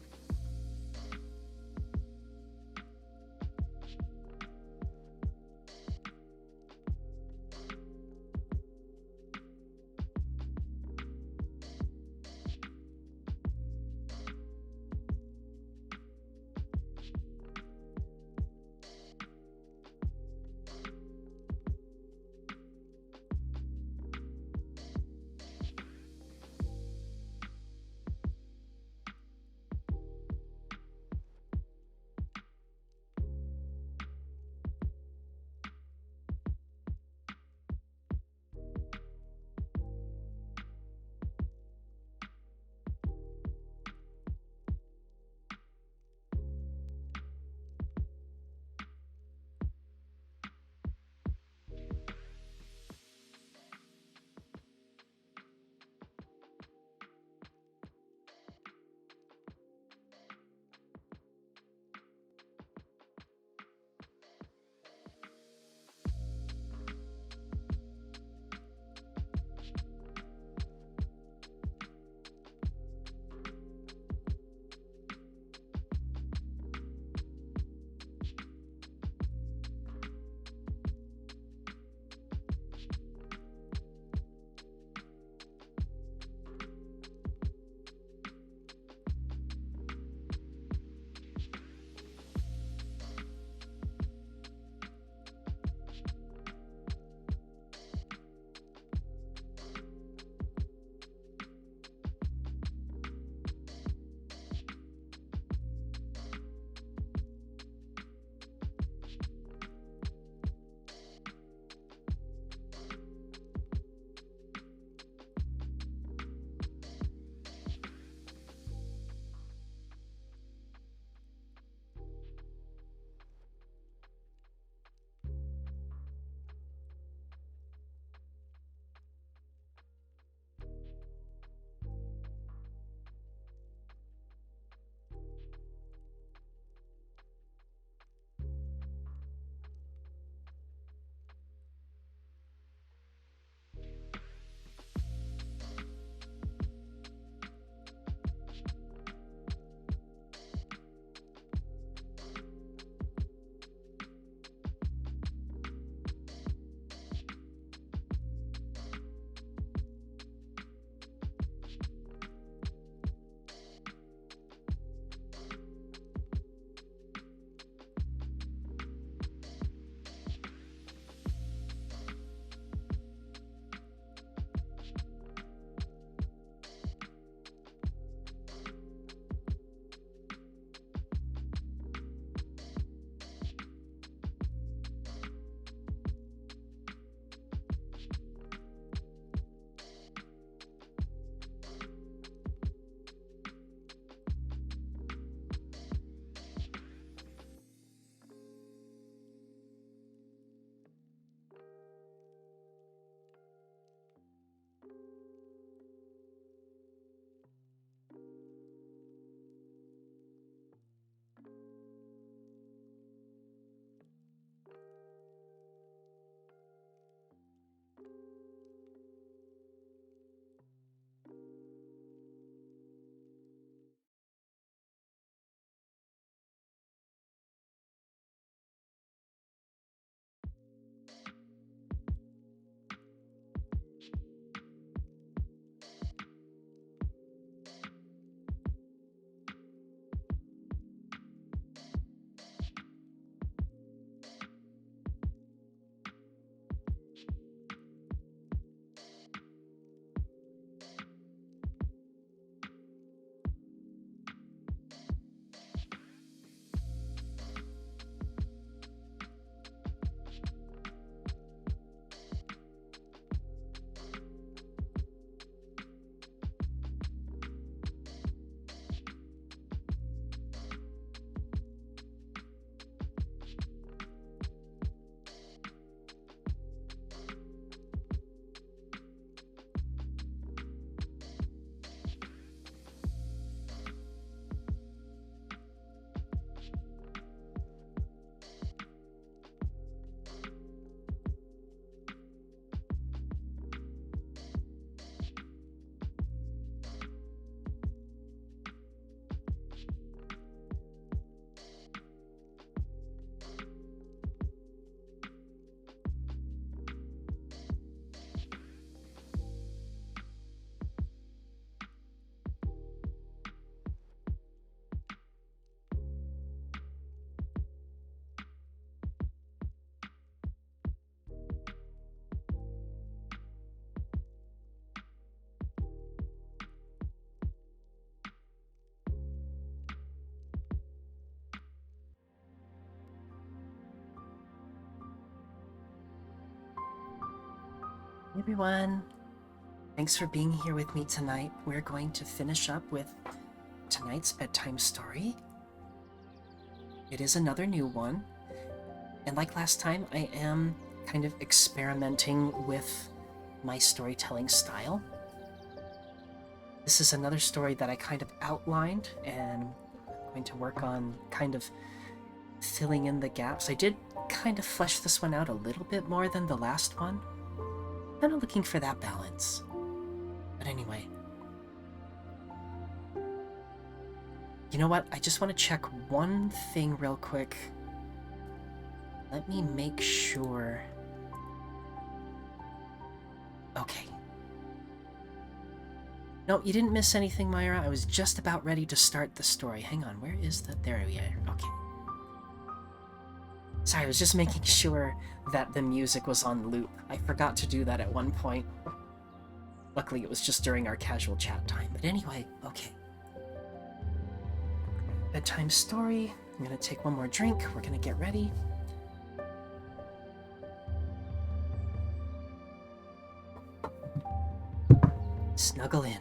everyone. Thanks for being here with me tonight. We're going to finish up with tonight's bedtime story. It is another new one. And like last time, I am kind of experimenting with my storytelling style. This is another story that I kind of outlined, and I'm going to work on kind of filling in the gaps. I did kind of flesh this one out a little bit more than the last one. Kind of looking for that balance. But anyway. You know what? I just want to check one thing real quick. Let me make sure. Okay. No, you didn't miss anything, Myra. I was just about ready to start the story. Hang on, where is the... There we are. Okay. Sorry, I was just making sure that the music was on loop. I forgot to do that at one point. Luckily, it was just during our casual chat time. But anyway, okay. Bedtime story. I'm gonna take one more drink. We're gonna get ready. Snuggle in.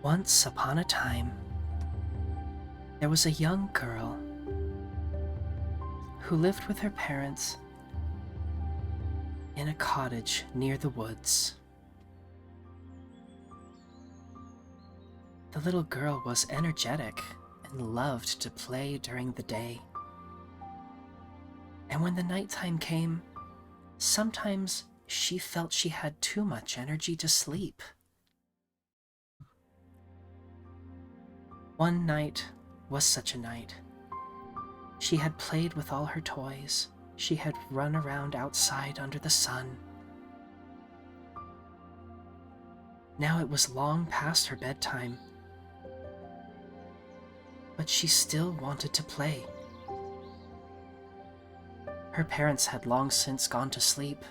Once upon a time, there was a young girl who lived with her parents in a cottage near the woods. The little girl was energetic and loved to play during the day. And when the nighttime came, sometimes she felt she had too much energy to sleep. One night was such a night. She had played with all her toys. She had run around outside under the sun. Now it was long past her bedtime, but she still wanted to play. Her parents had long since gone to sleep.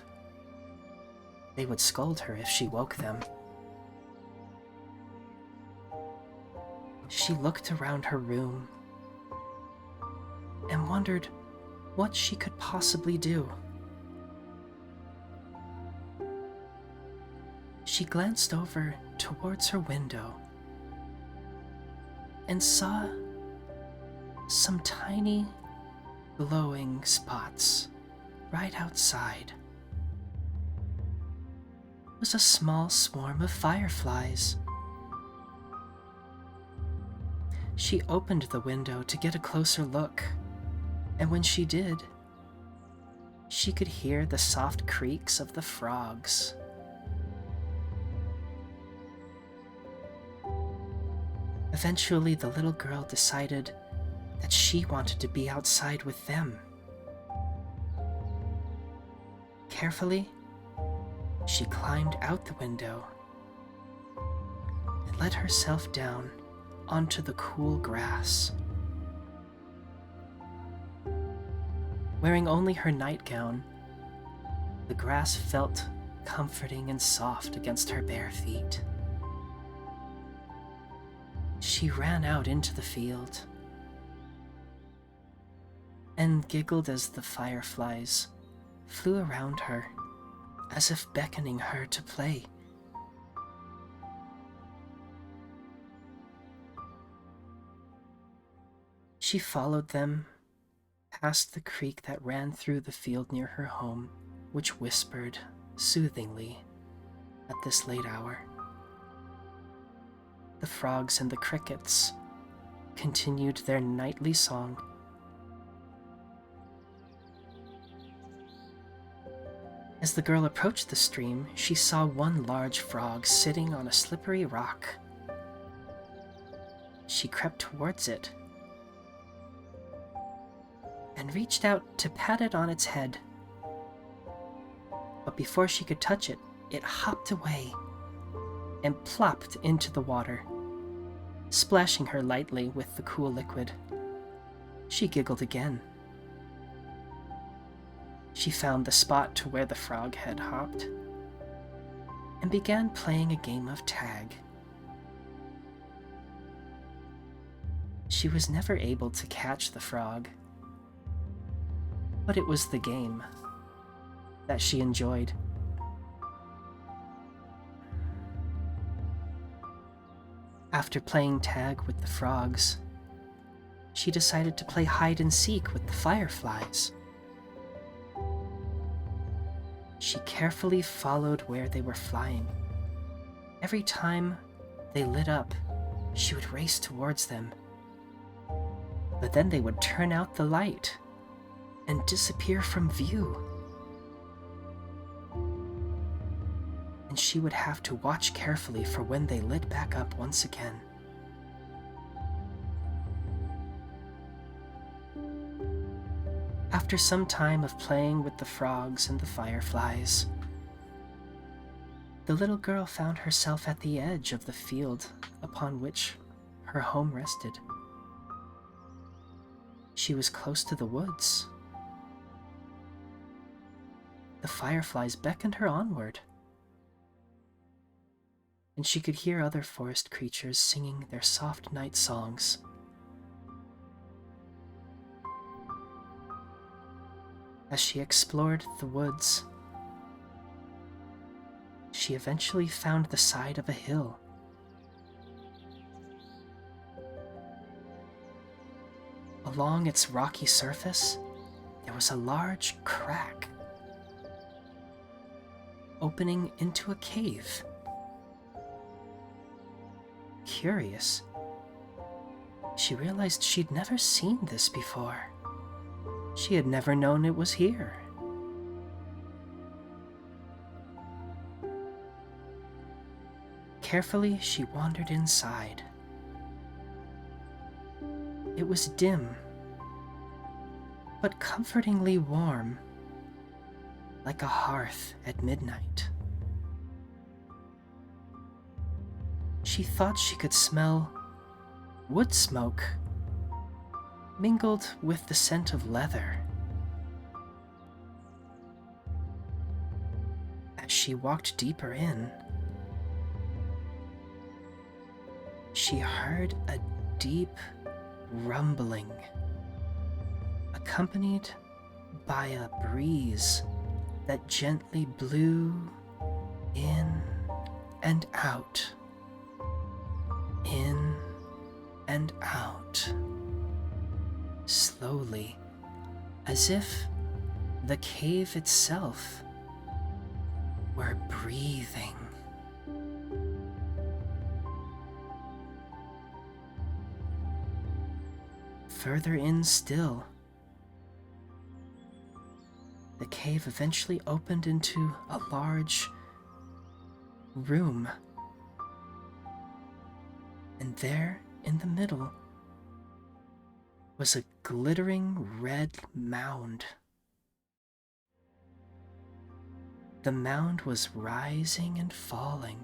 They would scold her if she woke them. She looked around her room and wondered what she could possibly do. She glanced over towards her window and saw some tiny glowing spots right outside. It was a small swarm of fireflies. She opened the window to get a closer look, and when she did, she could hear the soft creaks of the frogs. Eventually, the little girl decided that she wanted to be outside with them. Carefully, she climbed out the window and let herself down onto the cool grass. Wearing only her nightgown, the grass felt comforting and soft against her bare feet. She ran out into the field and giggled as the fireflies flew around her, as if beckoning her to play. She followed them past the creek that ran through the field near her home, which whispered soothingly at this late hour. The frogs and the crickets continued their nightly song. As the girl approached the stream, she saw one large frog sitting on a slippery rock. She crept towards it and reached out to pat it on its head. But before she could touch it, it hopped away and plopped into the water, splashing her lightly with the cool liquid. She giggled again. She found the spot to where the frog had hopped and began playing a game of tag. She was never able to catch the frog, but it was the game that she enjoyed. After playing tag with the frogs, she decided to play hide and seek with the fireflies. She carefully followed where they were flying. Every time they lit up, she would race towards them. But then they would turn out the light and disappear from view. And she would have to watch carefully for when they lit back up once again. After some time of playing with the frogs and the fireflies, the little girl found herself at the edge of the field upon which her home rested. She was close to the woods. The fireflies beckoned her onward, and she could hear other forest creatures singing their soft night songs. As she explored the woods, she eventually found the side of a hill. Along its rocky surface, there was a large crack, opening into a cave. Curious, she realized she'd never seen this before. She had never known it was here. Carefully, she wandered inside. It was dim, but comfortingly warm, like a hearth at midnight. She thought she could smell wood smoke mingled with the scent of leather. As she walked deeper in, she heard a deep rumbling, accompanied by a breeze that gently blew in and out, in and out, slowly, as if the cave itself were breathing. Further in still, the cave eventually opened into a large room, and there in the middle was a glittering red mound. The mound was rising and falling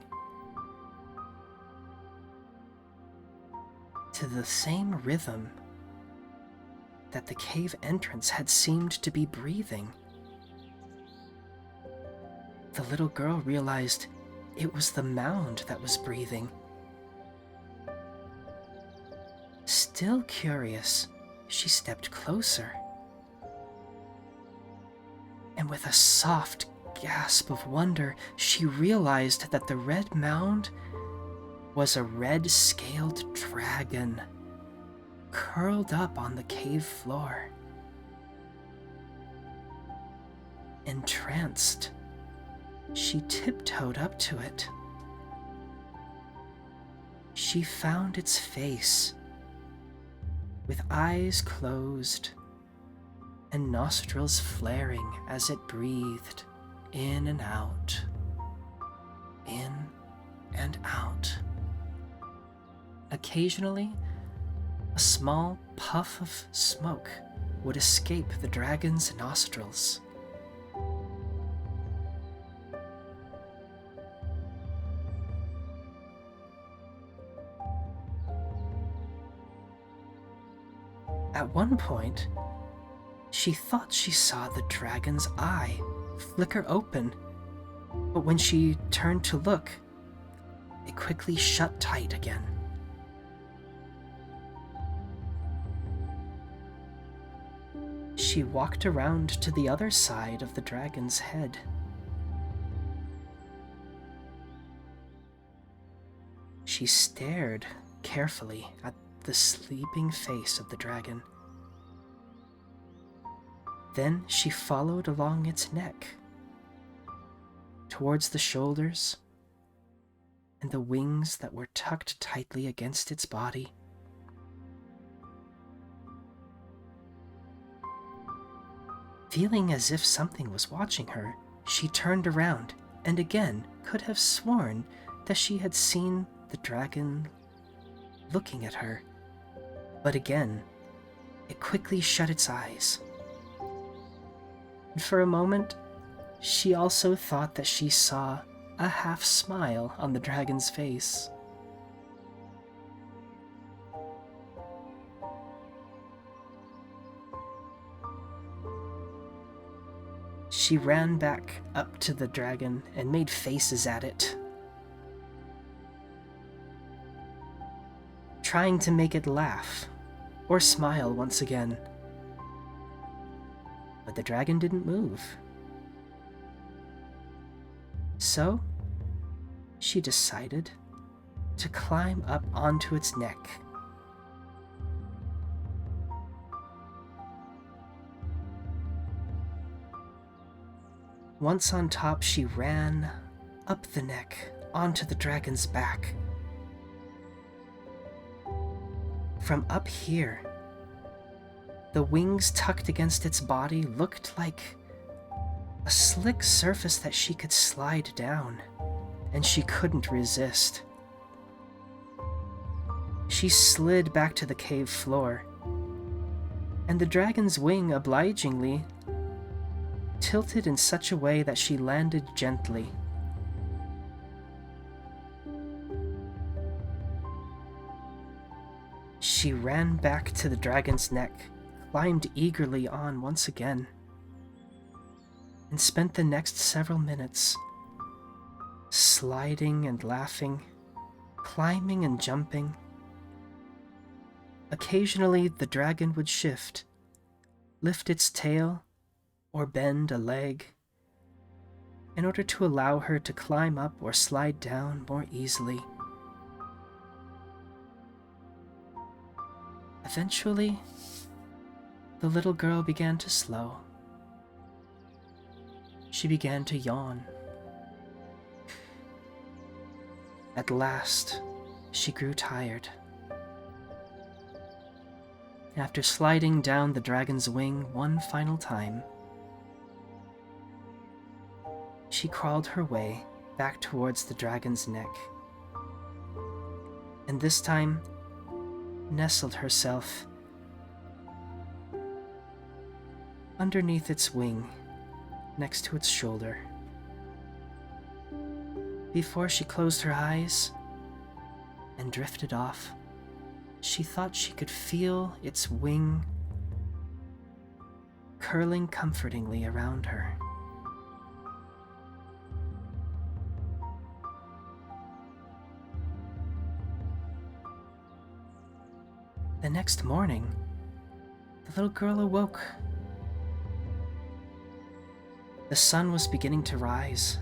to the same rhythm that the cave entrance had seemed to be breathing. The little girl realized it was the mound that was breathing. Still curious, she stepped closer, and with a soft gasp of wonder, she realized that the red mound was a red-scaled dragon curled up on the cave floor. Entranced, she tiptoed up to it. She found its face, with eyes closed and nostrils flaring as it breathed in and out, in and out. Occasionally, a small puff of smoke would escape the dragon's nostrils. At one point, she thought she saw the dragon's eye flicker open But when she turned to look, it quickly shut tight again. She walked around to the other side of the dragon's head. She stared carefully at the sleeping face of the dragon. Then she followed along its neck, towards the shoulders and the wings that were tucked tightly against its body. Feeling as if something was watching her, she turned around and again could have sworn that she had seen the dragon looking at her. But again, it quickly shut its eyes. And for a moment, she also thought that she saw a half smile on the dragon's face. She ran back up to the dragon and made faces at it, trying to make it laugh or smile once again. But the dragon didn't move. So, she decided to climb up onto its neck. Once on top, she ran up the neck onto the dragon's back. From up here, the wings tucked against its body looked like a slick surface that she could slide down, and she couldn't resist. She slid back to the cave floor, and the dragon's wing obligingly tilted in such a way that she landed gently. She ran back to the dragon's neck, climbed eagerly on once again, and spent the next several minutes sliding and laughing, climbing and jumping. Occasionally, the dragon would shift, lift its tail, or bend a leg, in order to allow her to climb up or slide down more easily. Eventually, the little girl began to slow. She began to yawn. At last, she grew tired. After sliding down the dragon's wing one final time, she crawled her way back towards the dragon's neck, and this time nestled herself underneath its wing, next to its shoulder. Before she closed her eyes and drifted off, she thought she could feel its wing curling comfortingly around her. The next morning, the little girl awoke. The sun was beginning to rise.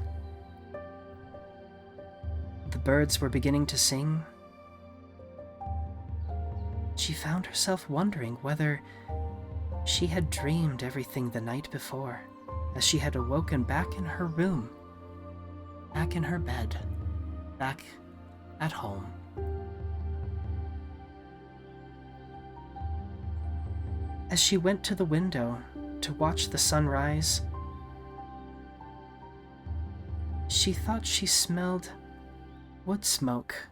The birds were beginning to sing. She found herself wondering whether she had dreamed everything the night before, as she had awoken back in her room, back in her bed, back at home. As she went to the window to watch the sunrise, she thought she smelled wood smoke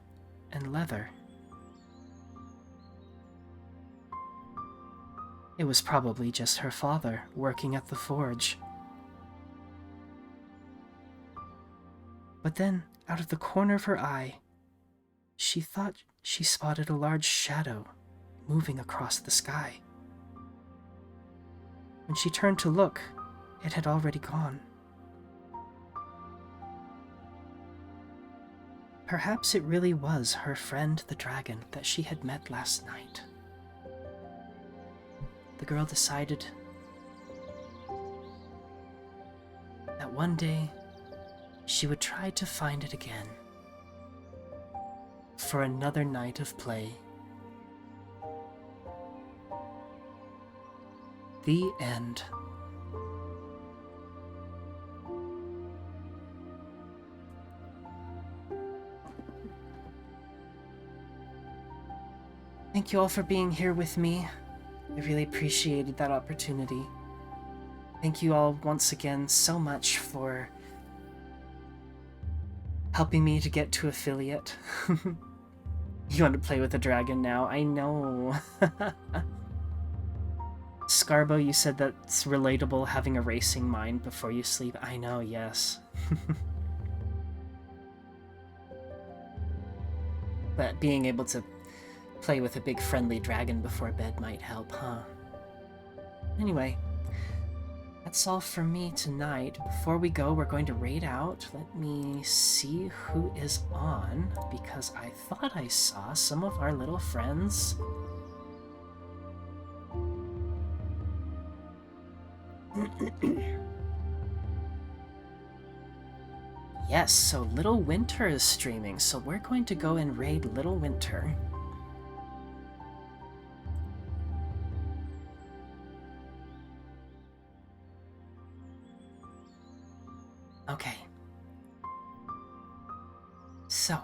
and leather. It was probably just her father working at the forge. But then, out of the corner of her eye, she thought she spotted a large shadow moving across the sky. When she turned to look, it had already gone. Perhaps it really was her friend the dragon that she had met last night. The girl decided that one day she would try to find it again for another night of play. The end. Thank you all for being here with me. I really appreciated that opportunity. Thank you all once again so much for helping me to get to affiliate. You want to play with a dragon now? I know. Scarbo, you said that's relatable, having a racing mind before you sleep. I know, yes. But being able to play with a big friendly dragon before bed might help, huh? Anyway, that's all for me tonight. Before we go, we're going to raid out. Let me see who is on, because I thought I saw some of our little friends. Yes, so Little Winter is streaming, so we're going to go and raid Little Winter. Okay. So,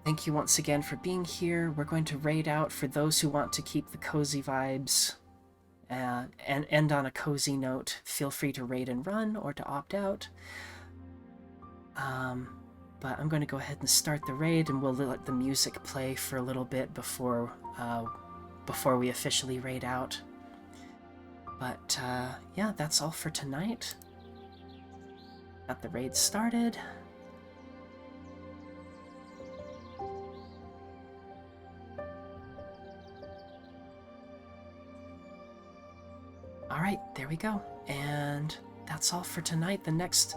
thank you once again for being here. We're going to raid out for those who want to keep the cozy vibes and end on a cozy note. Feel free to raid and run or to opt out. But I'm going to go ahead and start the raid, and we'll let the music play for a little bit before we officially raid out. But yeah, that's all for tonight. Got the raid started. Alright, there we go. And that's all for tonight. The next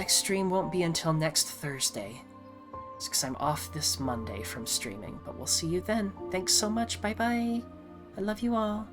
stream won't be until next Thursday. It's because I'm off this Monday from streaming, but we'll see you then. Thanks so much. Bye-bye. I love you all.